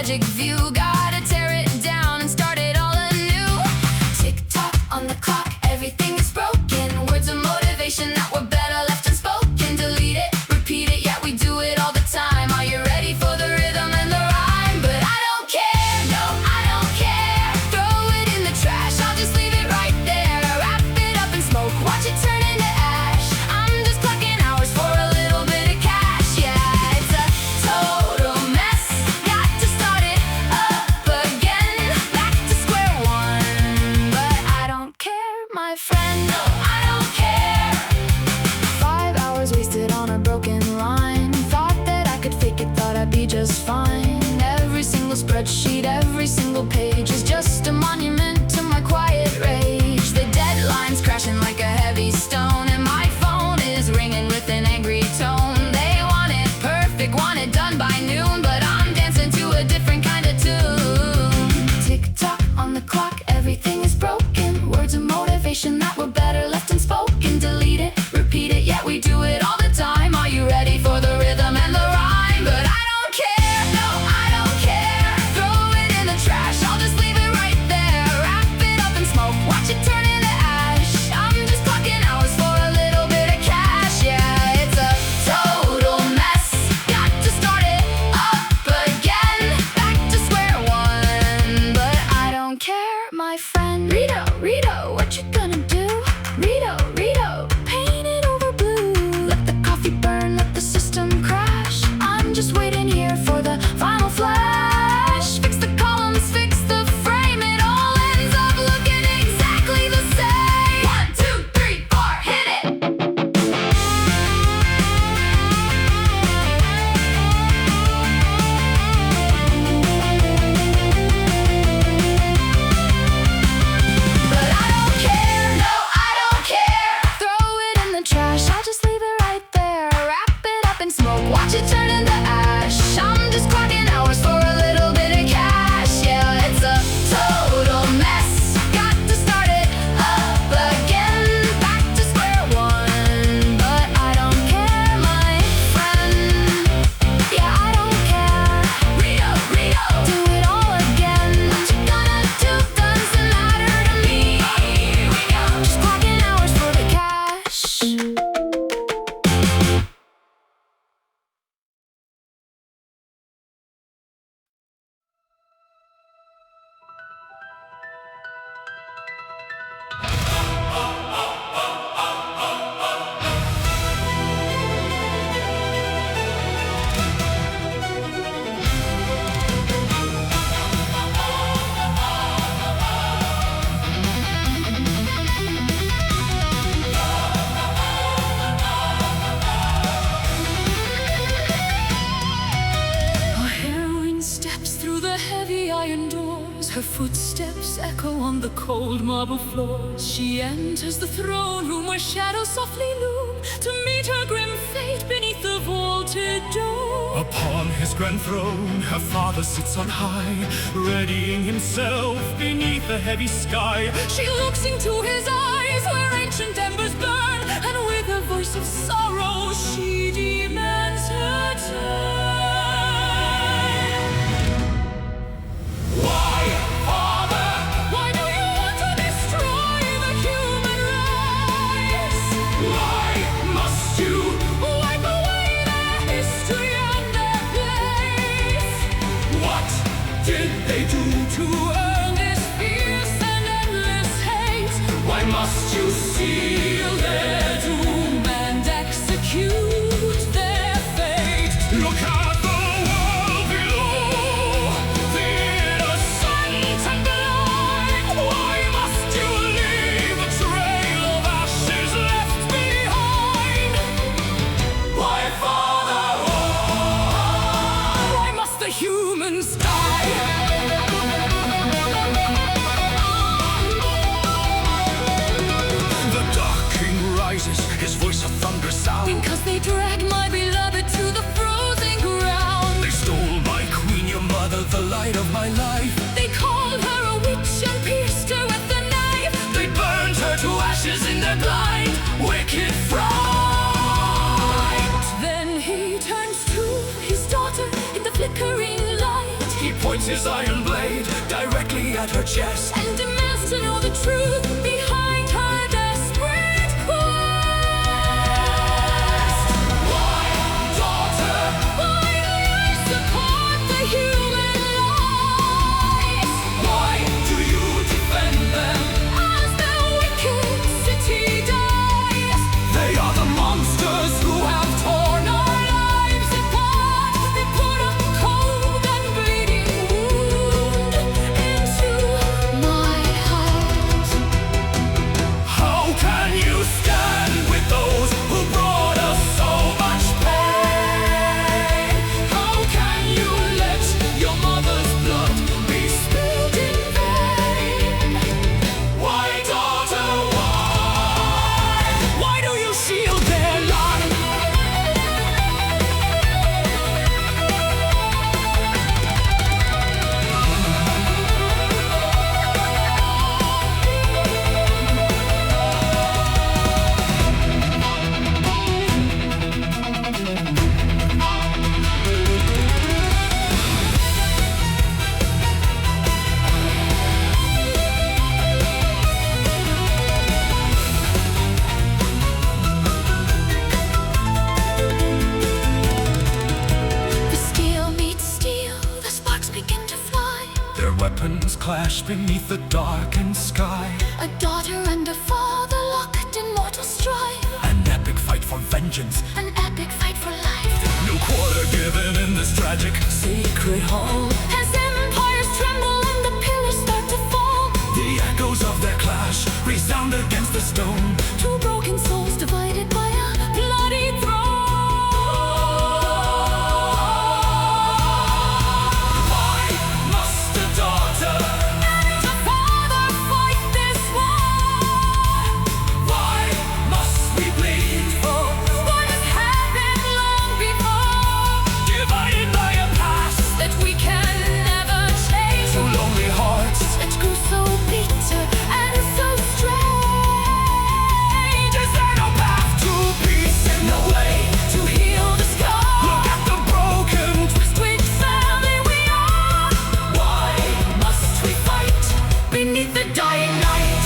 magic view. Gotta tear it down and start it all anew. Tick tock on the clock, everything is broken. Words of motivation that were better left unspoken. Delete it, repeat it, yeah, we do it all the time. Are you ready for the rhythm and the rhyme? But I don't care, no, I don't care. Throw it in the trash, I'll just leave it right there. Wrap it up in smoke, watch it turn into ash. I'm just clocking hours for a little bit of cash. Yeah, it's a total mess. Got to start it up again. Back to square one. But I don't care, my friend. No, I don't care. 5 hours wasted on a broken line. Thought that I could fake it, thought I'd be just fine. Every single spreadsheet, every single page is just a monument to my quiet rage. The deadline's crashing like a heavy stone, and my phone is ringing with an angry tone. They want it perfect, want it done by noon, but I'm dancing to a different kind of tune. Tick tock on the clock, everything is broken. Words of motivation that were better left unspoken. Delete it, repeat it, yeah, we do it all the time. Are you ready for the rhythm and the rhyme? But I don't care, no, I don't care. Throw it in the trash, I'll just leave it right there. Wrap it up in smoke, watch it turn into ash. I'm just clocking hours for a little bit of cash. Yeah, it's a total mess. Got to start it up again. Back to square one. But I don't care, my friend. Rito, Rito, what you gonna do? Rito, Rito, paint it over blue. Let the coffee burn, let the system crash. I'm just waiting here for the final flash. Fix the columns, fix the frame. It all ends up looking exactly the same. 1, 2, 3, 4, hit it. But I don't care, no, I don't care. Throw it in the trash, I'll just leave it right there. Wrap it up in smoke, watch it turn into ash. I'm just clocking hours for a little bit of cash. Yeah, it's a total mess. Got to start it up again. Back to square one. But I don't care, my friend. Yeah, I don't care. Rito, Rito, do it all again. What you gonna do doesn't matter to me. Here we go. Just clocking hours for the cash. A heroine steps through the heavy iron doors. Her footsteps echo on the cold marble floors. She enters the throne room where shadows softly loom to meet her grim fate beneath the vaulted dome. Upon his grand throne, her father sits on high, readying himself beneath the heavy sky. She looks into his eyes where ancient embers burn, and with a voice of sorrow she demands her turn. Why, Father? Why do you want to destroy the human race? Why must you? Wipe away their history and their place. What did they do? To earn this fierce and endless hate, Why must you seal their doom? and execute their fate. Look at the world below, the innocent and blind. Why must you leave a trail of ashes left behind? Why, Father? Why must the humans die? The dark king rises, his voice a thunder sound. Because they dragged my beloved to the frozen ground. They stole my queen, your mother, the light of my life. They called her a witch and pierced her with a knife. They burned her to ashes in their blind, wicked fright. Then he turns to his daughter in the flickering light. He points points his iron blade directly at her chest and demands to know the truth behind her desperate quest. Why, daughter? Why do you support the human lies? Why do you defend them? As the wicked city dies, They are the monsters who have torn our lives apart. They put a cold and bleeding wound into my heart. How can you stand with those who brought us so much pain? How can you let your mother's blood be spilled in vain? Why, daughter, why? Why do you shield their light? The steel meets steel, the sparks begin to fly. Their weapons clash beneath the darkened sky. A daughter and a father locked in mortal strife. An epic fight for vengeance. An epic fight for life. No quarter given in this tragic sacred hall. As empires tremble and the pillars start to fall, The echoes of their clash resound against the stone. two broken souls divided by a bloody throne. Why must a daughter And a father fight this war. Why must we bleed? For what has happened long before, Divided by a past, that we can never change. two lonely hearts. It grew so bitter and so strange. Is there no path to peace and no way To heal the scar, Look at the broken. which family we are. Why must we fight? Beneath the dying light,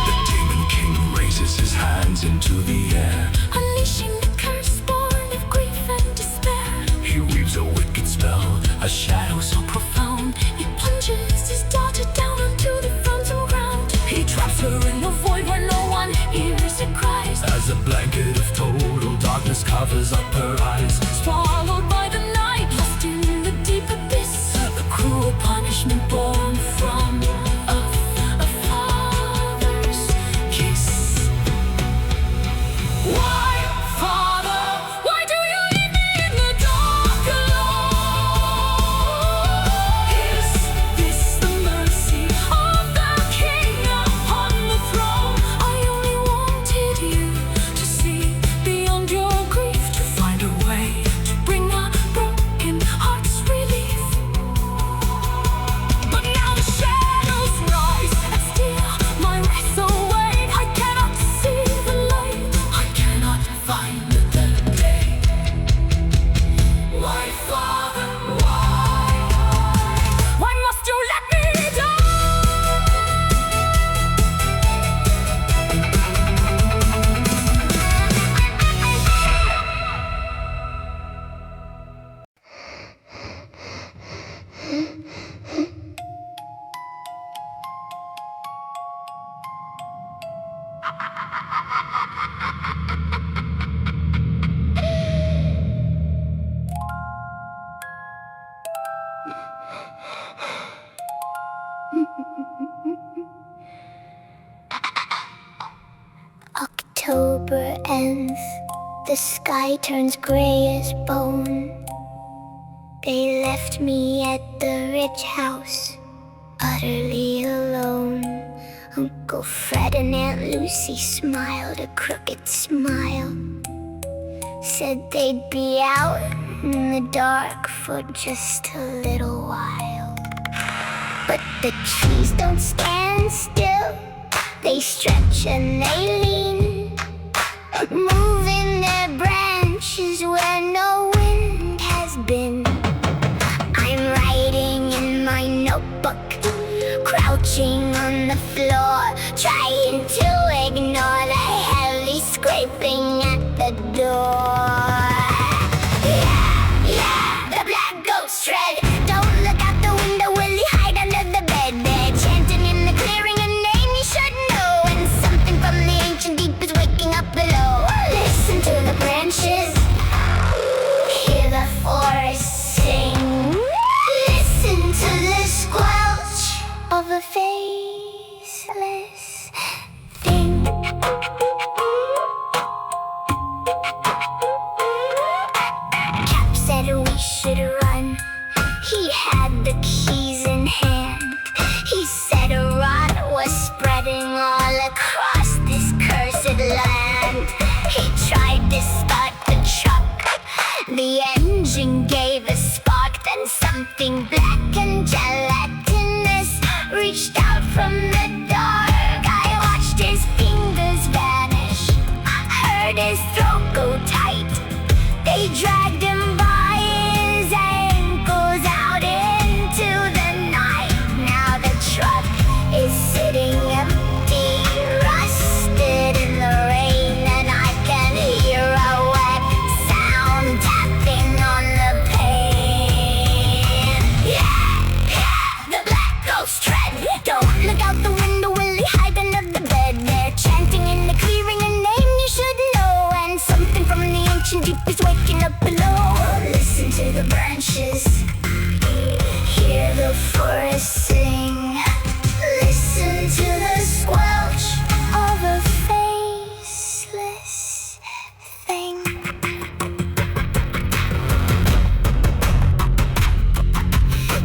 The demon king raises his hands into the air. unleashing the curse born of grief and despair. He weaves a wicked spell, a shadow so Profound, he plunges his daughter down onto the frozen ground. He traps her in In a void where no one hears her cries, as a blanket of total darkness covers up her eyes. swallowed by the night, lost in the deep abyss. A cruel punishment born from a father's kiss. Why, Father, why do you leave me in the dark alone? Is this the mercy of the King upon the throne? I only wanted you to see beyond your grief, to find a way to bring a broken heart's relief. But now the shadows rise and steal my breath away. I cannot see the light, I cannot find the day. why, Father? Why must you let me October ends, the sky turns gray as bone. They left me at the rich house, utterly alone. Uncle Fred and Aunt Lucy smiled a crooked smile. Said they'd be out in the dark for just a little while. But the trees don't stand still, they stretch and they lean, moving their branches floor, trying to ignore the heavy scraping at the door. Yeah, the black ghost tread. Don't look out the window, will he hide under the bed? They're chanting in the clearing a name you should know, and something from the ancient deep is waking up below. Listen to the branches, hear the forest sing. Listen to the squelch of a faceless thing. Cap said we should run. He had the keys in hand. He said a rot was spreading all across this cursed land. He tried to start the truck. The engine gave a spark, then something black and gelatinous reached out from the dark. I watched his fingers vanish, heard his throat go tight. They dragged him by his ankles out into the night. Now the truck is sitting empty, rusted in the rain, and I can hear a wet sound tapping on the pane. Yeah, the black ghost tread. Don't look out the window, will he hide under the bed? They're chanting in the clearing a name you should know, and something from the ancient deep is waking up below. Listen to the branches, hear the forest sing. Listen to the squelch of a faceless thing.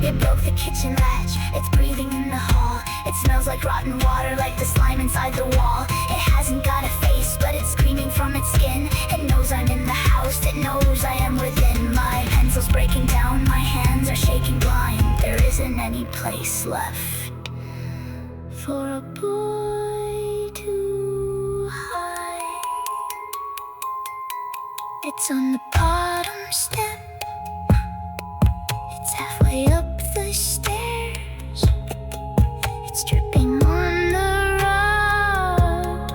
It broke the kitchen latch, it's breathing in the hall. It smells like rotten water, like the slime inside the wall. It hasn't got a face, but it's screaming from its skin. It knows I'm in the house, it knows I am within. My pencil's breaking down, my hands are shaking blind. There isn't any place left for a boy to hide. It's on the bottom step, it's halfway up the stairs. It's dripping on the rug.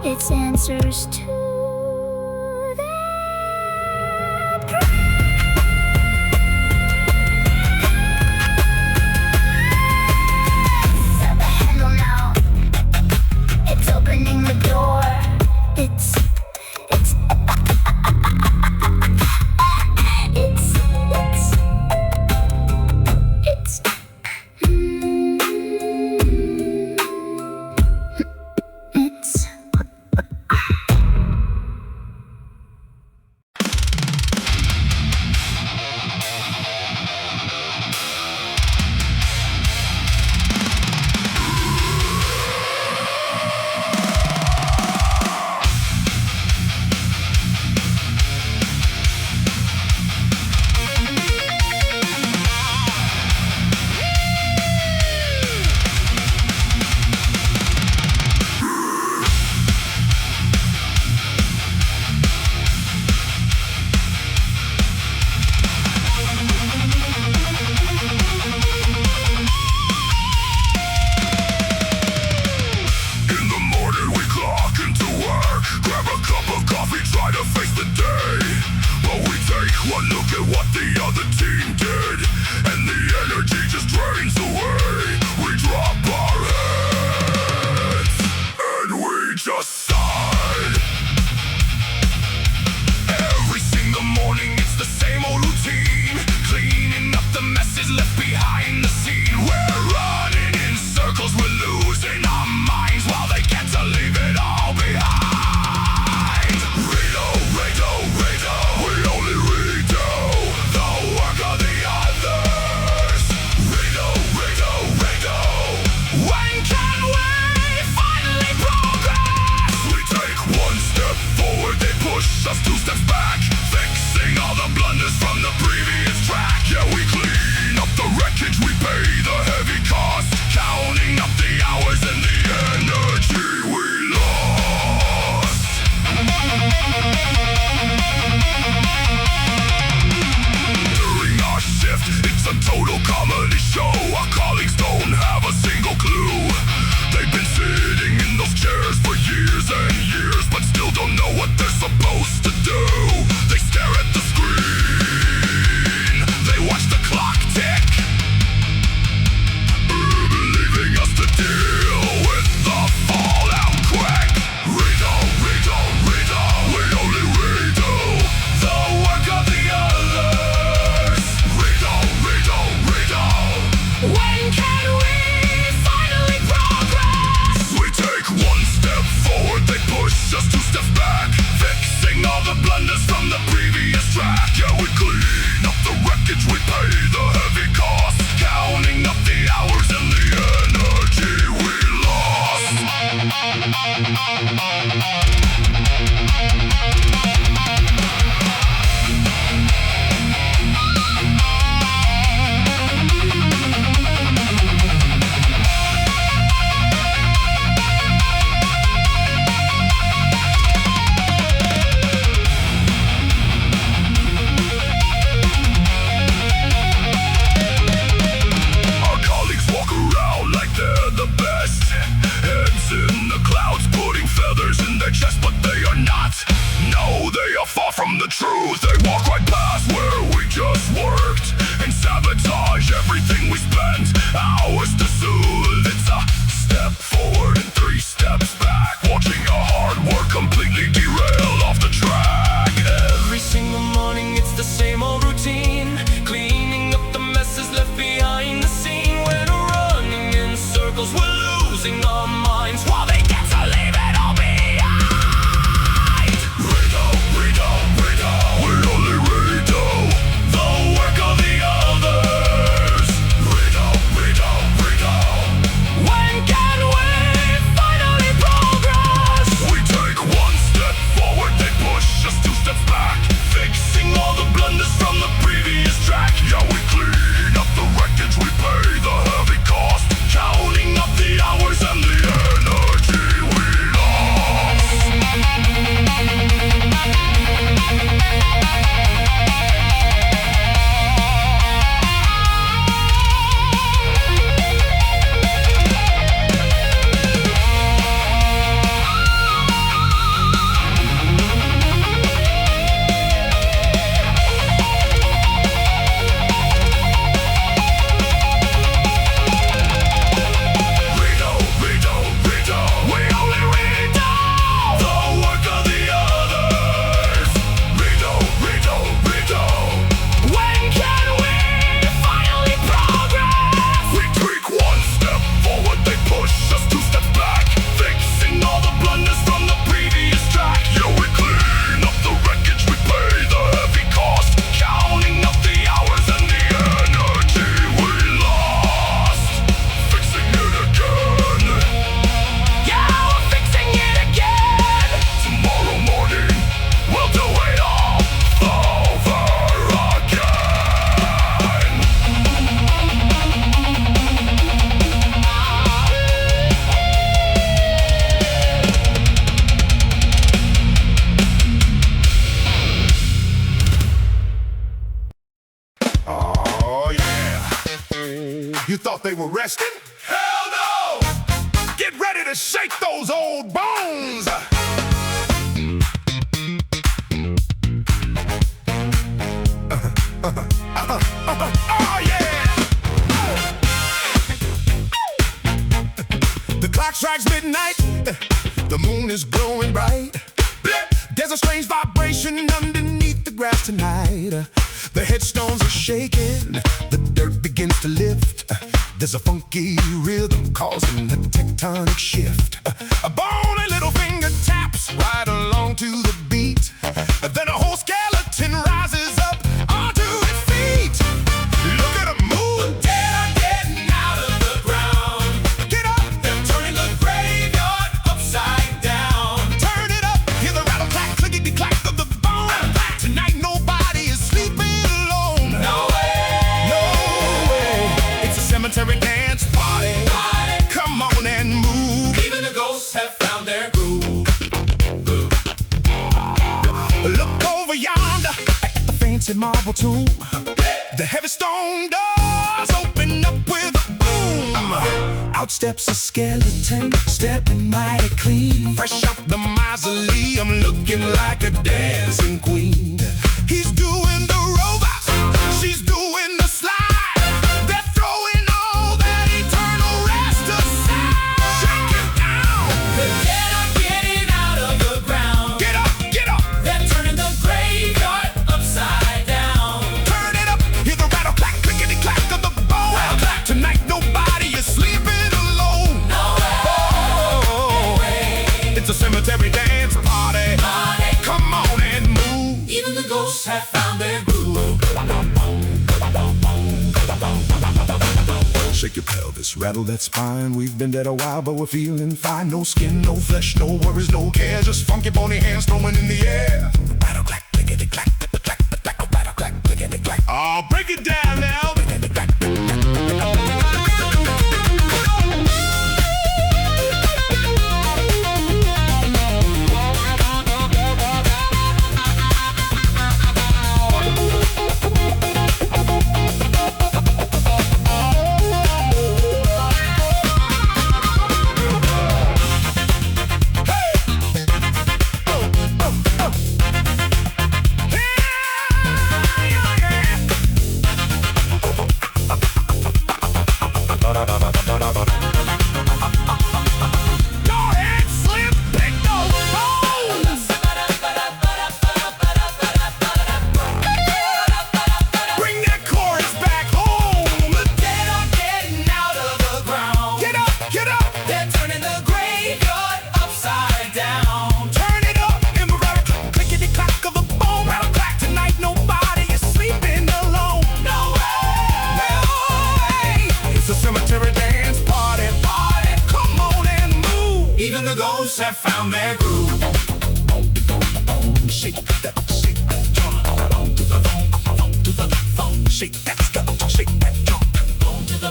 It's answers to their prayers. At the handle now, it's opening the door. It's Our colleagues walk around like they're the best. Heads in the clouds, putting feathers in their chest, but they are not. No, they are far from the truth. They walk right past where we just worked and sabotage everything we spent hours to soothe. It's a step forward and 3 steps back, watching our hard work completely derail off the track. Every single morning it's the same old routine, cleaning up the messes left behind the scene. When we're running in circles, we're losing our minds while they get to leave it all behind. Redo, redo, redo, we only redo the work of the others. Redo, redo, redo. When can we finally progress? We take 1 step forward, they push us 2 steps back, fixing all the blunders from the previous track. Yeah, we clean up the wreckage, we pay the heavy cost, counting up the hours and the energy we lost. Redo, redo, redo, we only redo the work of the others. Redo, redo, redo. When can we finally progress? We take 1 step forward, they push us 2 steps back, fixing all the blunders from the previous track. Yeah, we clean up the wreckage, we pay the heavy cost, counting up the hours and the energy we lost. Fixing it again. Yeah, we're fixing it again. Tomorrow morning, we'll do it all over again. Oh, yeah. You thought they were resting? Hell no! Get ready to shake those old bones! Oh, yeah! The clock strikes midnight, the moon is glowing bright. There's a strange vibration underneath the grass tonight. The headstones are shaking, the dirt begins to lift. There's a funky rhythm causing a tectonic shift. A bony little finger taps right along to the beat. Then a whole skeleton rises up onto its feet. Look at 'em move. The dead are getting out of the ground. Get up, They're turning the graveyard upside down. turn it up. Hear the rattle clack, clickety clack of the bone. Tonight nobody is sleeping alone. No way! No way. It's a cemetery dance party. Come on and move. Even the ghosts have found their groove. Look over yonder at the fancy marble tomb. The heavy stone doors open up with a boom. Out steps a skeleton, stepping mighty clean. Fresh off the mausoleum, looking like a dancing queen. He's doing the robot, she's doing the slide. They're throwing all that eternal rest aside. Shake it down. The dead are getting out of the ground. Get up, get up. They're turning the graveyard upside down. Turn it up, hear the rattle clack, clickety clack of the bone. Rattle clack. Tonight nobody is sleeping alone. No way! It's a cemetery dance party. Come on and move. Even the ghosts have found their groove. your pelvis, rattle that spine. We've been dead a while, but we're feeling fine. No skin, no flesh, no worries, no care. Just funky bony hands throwing in the air. Rattle clack, clickety clack, clack, clack, rattle clack, clickety clack. Oh, break it down now. Clickety clack. Have found their groove. Shake that drum. To the funk, to the funk. Shake that scut, shake that drum. To the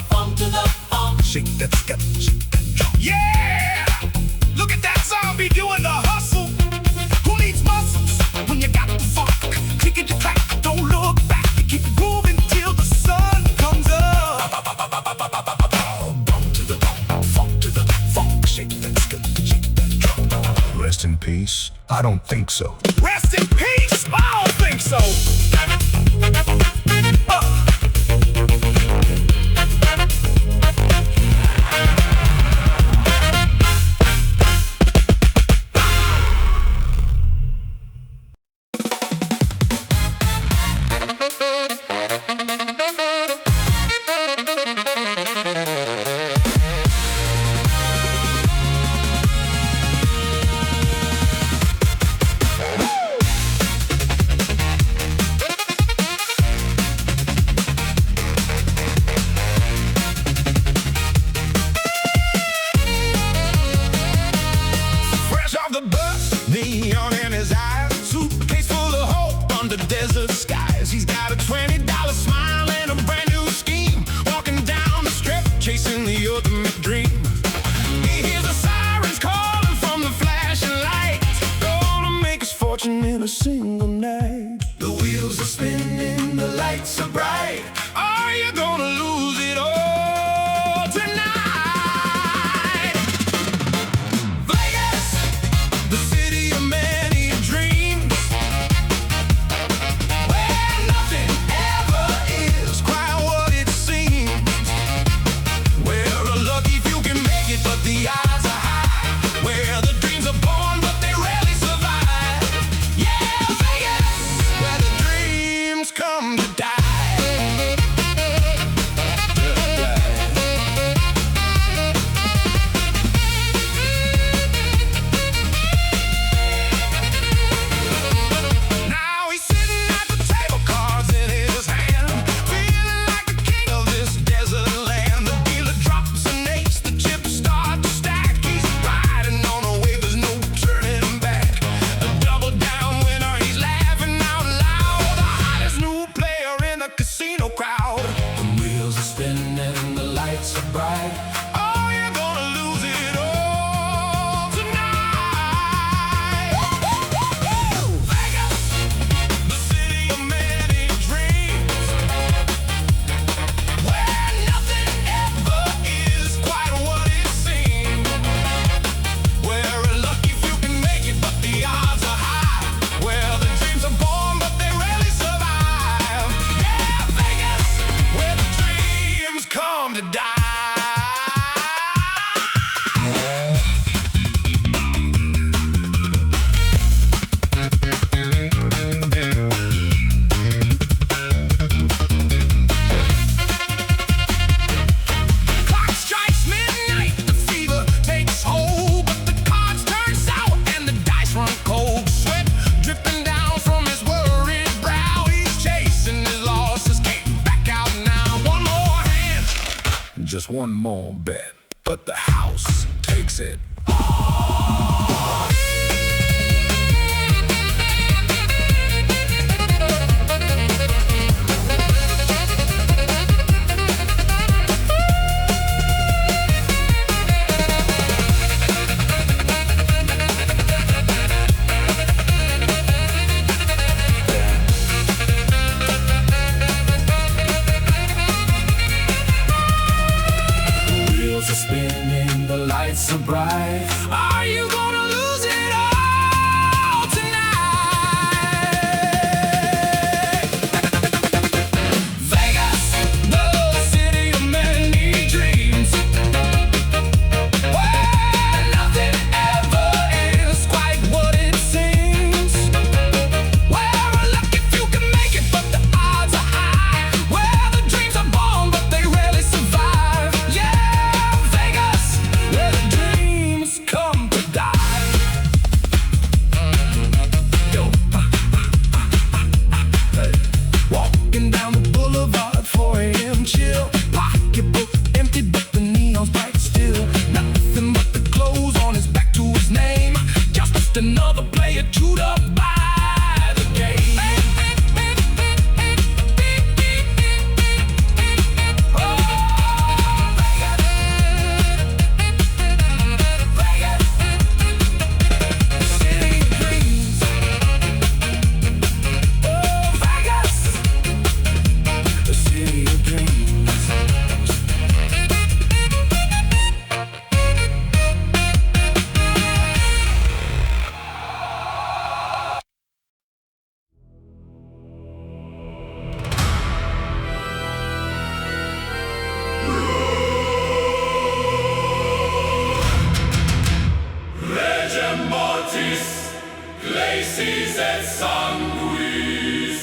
funk, to the funk. Shake that scut, shake that drum. Yeah! Look at that zombie doing the hustle. Who needs muscles when you got the funk? Click it, clack, don't look back. You keep moving till the sun comes up. Bump to the funk, to the funk. Shake that scut. Rest in peace? I don't think so. Rest in peace? I don't think so. Neon in his eyes, suitcase full of hope under desert skies. He's got a $20 smile and a brand new scheme, walking down the strip, chasing the ultimate dream. He hears the sirens calling from the flashing lights, gonna make his fortune in a single night. The wheels are spinning, the lights are bright. Are you gonna lose it all tonight? Vegas, the city of many dreams, where nothing ever is quite what it seems. Where you're lucky if you can make it, but the odds are high. Where the dreams are born, but they rarely survive. Yeah, just one more bed. But the house takes it. Wheels are spinning, the lights are bright. Are you gonna lose it all tonight? Vegas, the city of many dreams, where nothing ever is quite what it seems. Where luck if you can make it, but the odds are high. Where the dreams are born, but they rarely survive. Yeah, Vegas, where the dreams come to die. Yo, hey. Walking down the boulevard, 4 a.m. chill. Pocketbook empty, but the neon's bright still. Nothing but the clothes on his back to his name. Just another player chewed up by the game. City of dreams. Oh, Vegas, the city of dreams. Legem mortis, glacis et sanguis,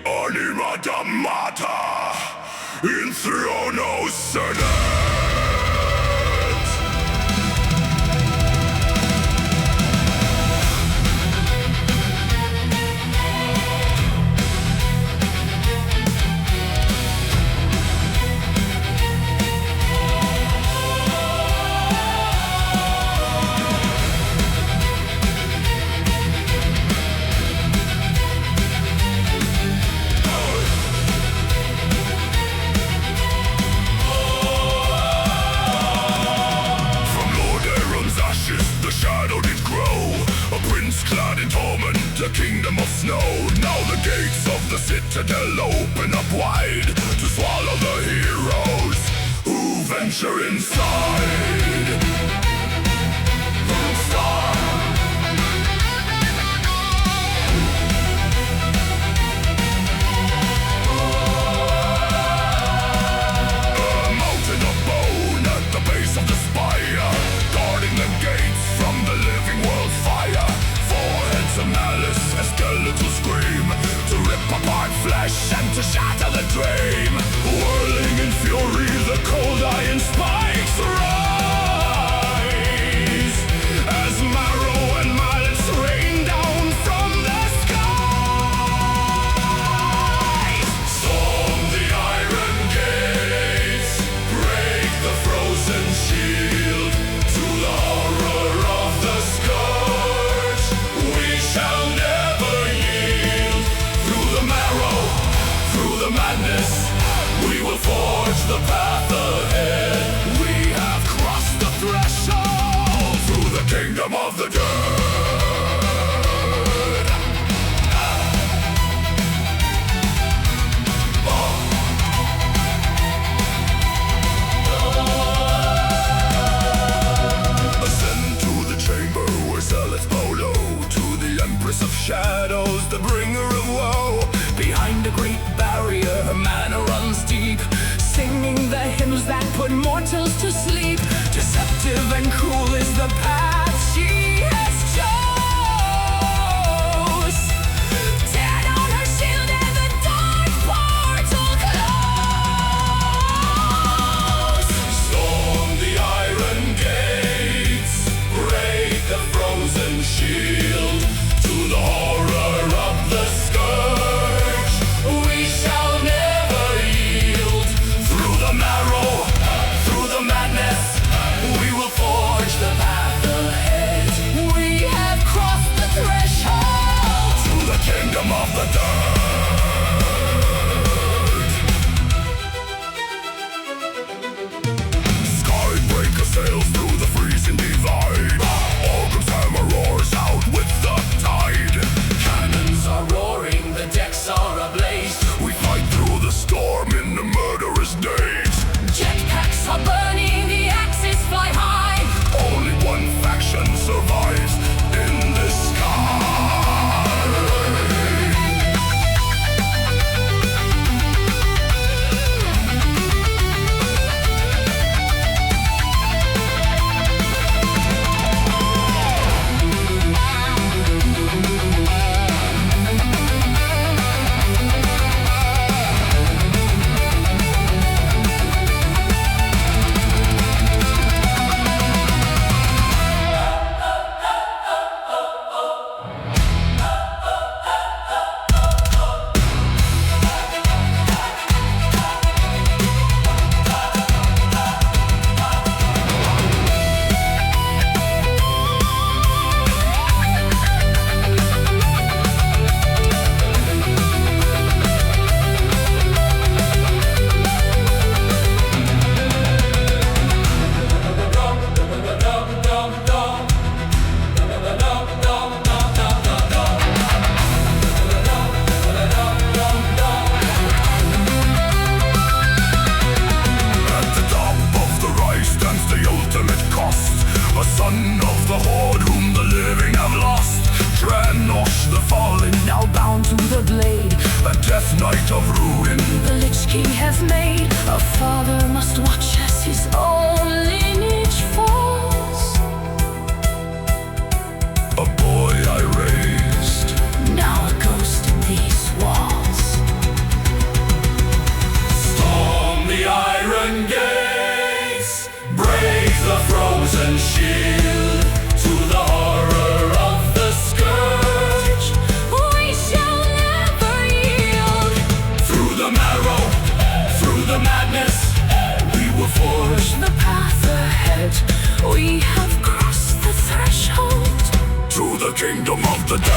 anima damnata, in throno sedet. From Lord Aaron's ashes, the shadow did grow. A prince clad in torment, a kingdom of snow. Now the gates of the citadel open up wide to swallow the heroes who venture inside. A mountain of bone at the base of the spire, guarding the gates from the living world's fire. 4 heads of malice, a skeletal scream, to rip apart flesh and to shatter the dream. Whirling in fury, the cold iron spikes rise, as marrow and mallets rain down from the skies. Storm the iron gates, break the frozen shield. To the horror of the scourge, we shall never yield. Through the marrow, through the madness, we will forge the path ahead. We have crossed the threshold through the kingdom of the dead. Ascend to the chamber where zealots bow low to the Empress of Shadows, the bringer of woe. Behind a great barrier, her mana runs deep, singing the hymns that put mortals to sleep. Deceptive and cruel is the path she has chose. Tear down her shield and the dark portal close. Storm the iron gates, break the frozen shield. To the horror of the scourge, we shall never yield. Through the marrow, through kingdom of the dead.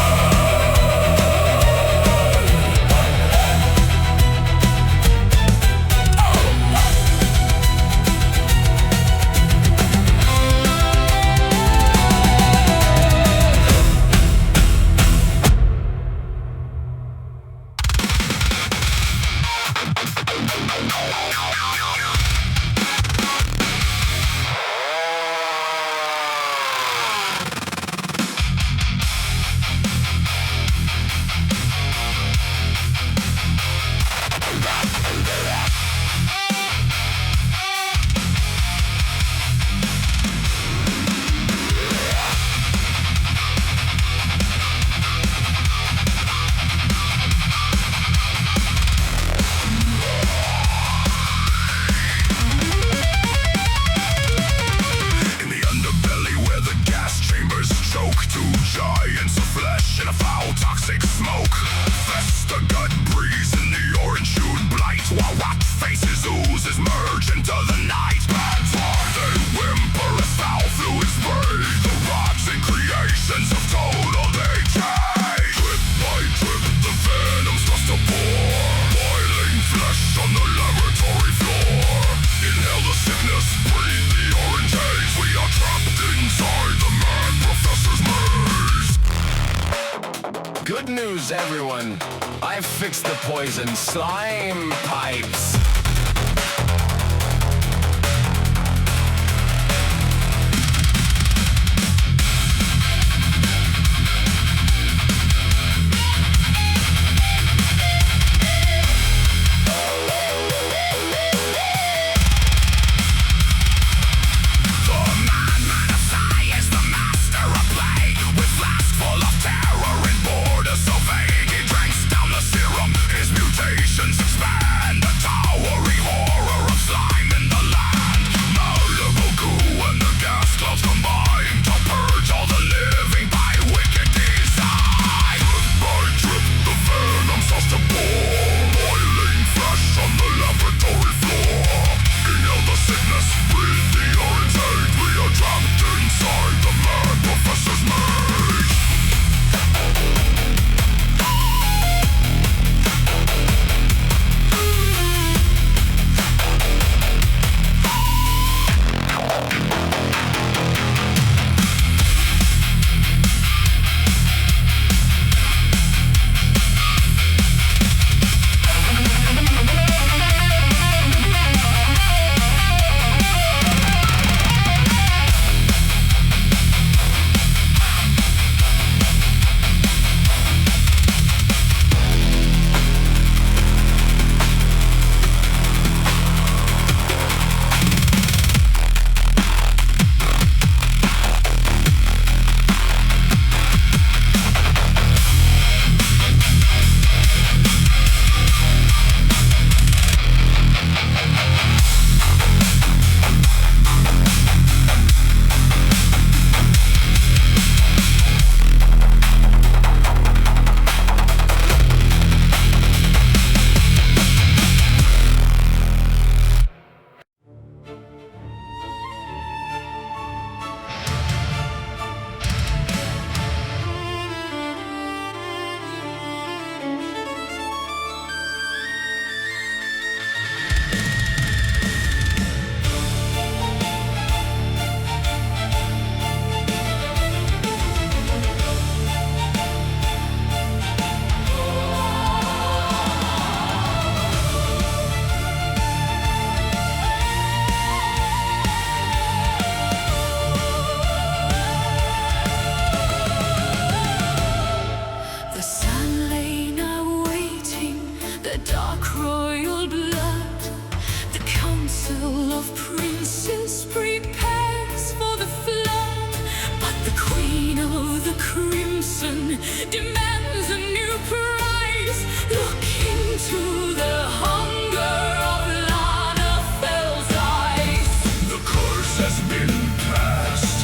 Giants of flesh and a foul toxic smoke. Fester gut breeze in the orange-hued blight, while rot faces oozes merge into the night. That's why they whimper as foul fluids spray the rocks and creations of total decay. Drip by drip, the venom's thrust to pour, boiling flesh on the laboratory floor. Inhale the sickness, breathe the orange haze. We are trapped inside the mad professor's maze. Good news, everyone. I've fixed the poison slime pipes. Expand the towering horror of slime in the land. Malleable goo and the gas clouds combine to purge all the living by wicked design. Drip by drip, the venom starts to pour, boiling flesh on the laboratory floor. Inhale the sickness, breathe the orange hate. We are trapped inside the mad professor's maze. Demands a new prize. Look into the hunger of Lana Fell's eyes. The curse has been passed.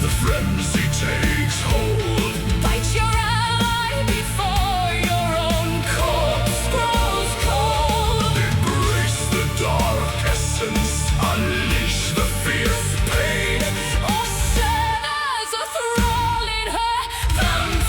The frenzy takes hold. Bite your ally before your own corpse grows cold. Embrace the dark essence. Unleash the fierce pain. Or serve as a thrall in her vampire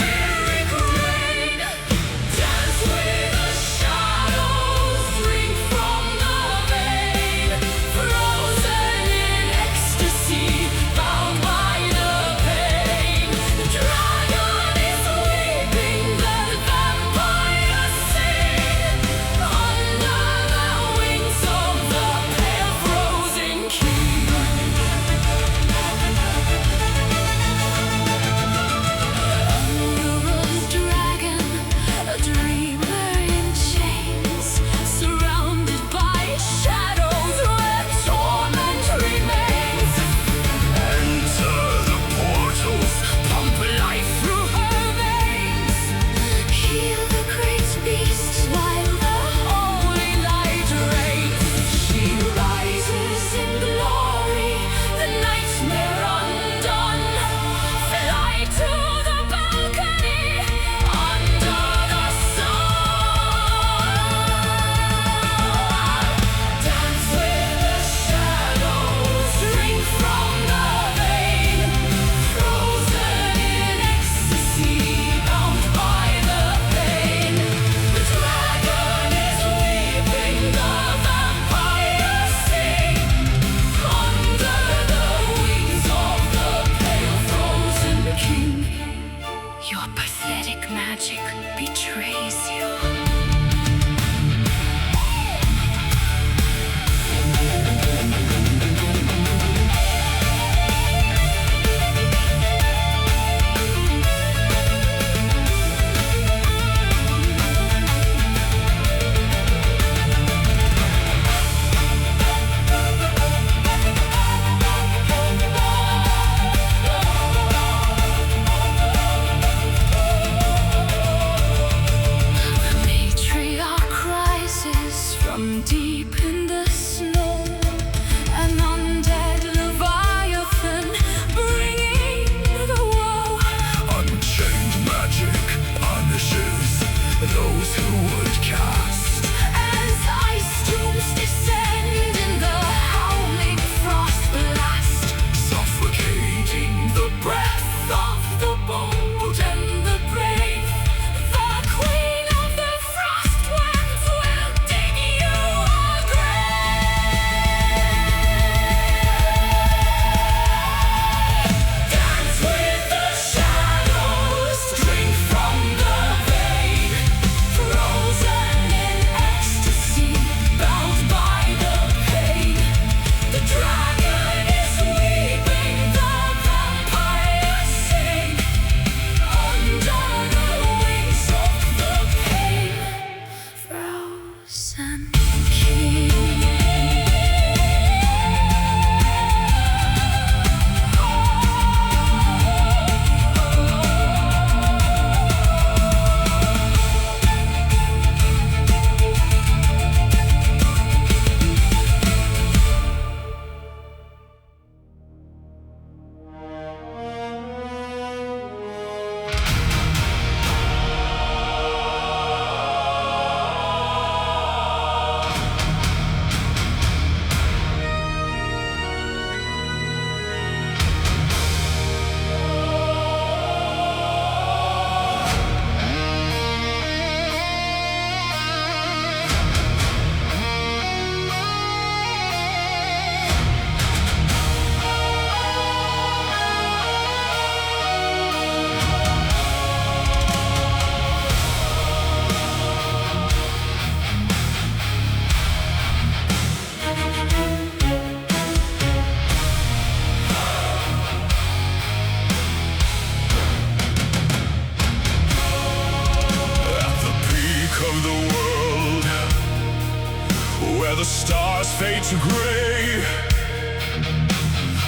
stars fade to gray,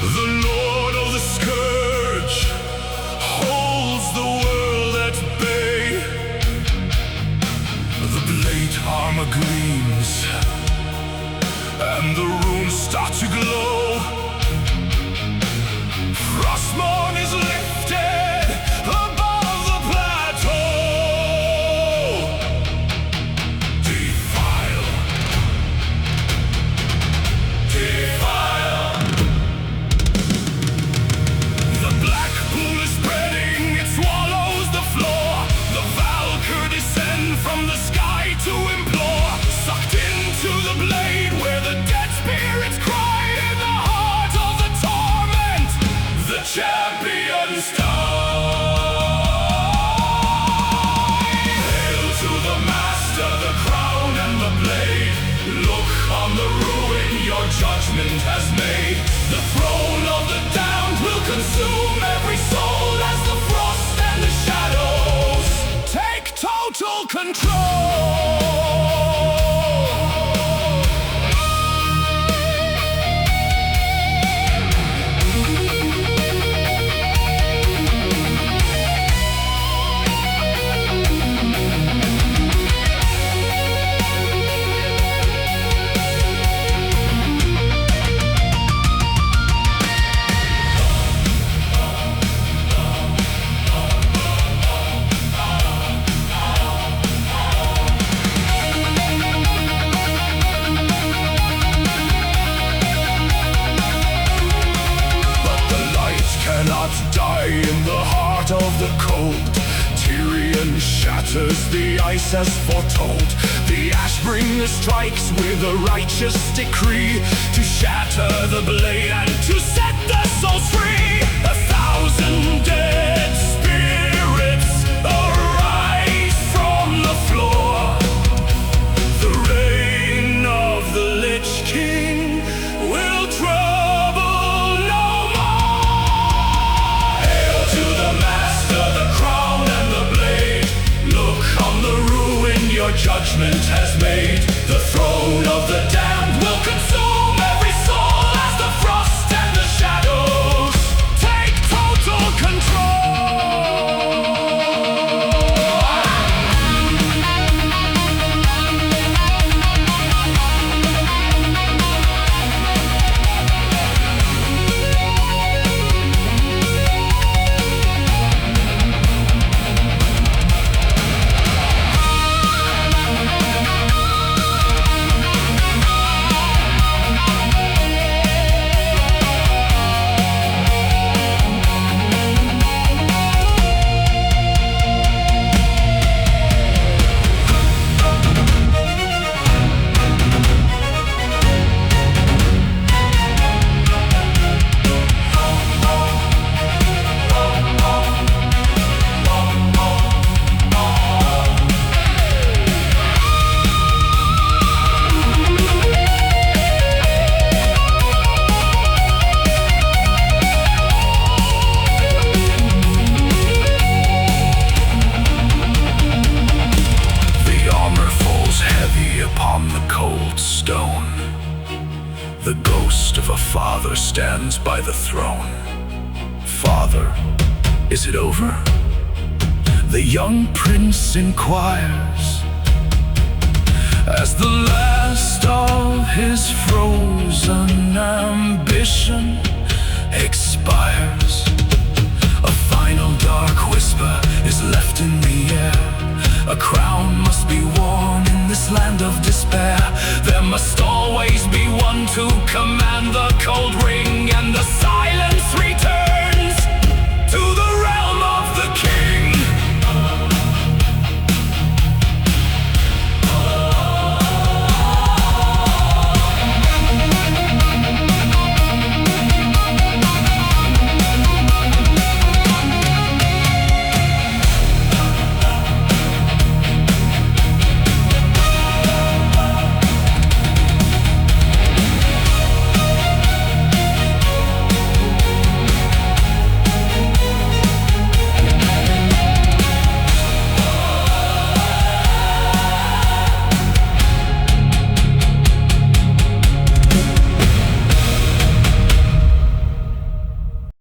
the Lord of the Scourge holds the world at bay. The blade armor gleams, and the runes start to glow. Frostmourne is lifted above the plateau. Defile, defile. The black pool is spreading, it swallows the floor. The Valkyr descend from the sky to implore. Sucked into the blade where the dead spirits cry in the heart of the torment. The champion's time. Hail to the master, the crown and the blade. Look on the ruin your judgment has made. The throne of the damned will consume every soul as the frost and the shadows take total control. Cannot die in the heart of the cold. Tyrion shatters the ice as foretold. The Ashbringer strikes with a righteous decree to shatter the blade and to set the souls free. 1,000 dead spirits arise from the floor. The reign of the Lich King will trouble no more. Hail to the master, the crown and the blade. Look on the ruin your judgment has made. The throne of the damned will consume every soul as the frost and the shadows take total control. The ghost of a father stands by the throne. Father, is it over? The young prince inquires as the last of his frozen ambition expires. A final dark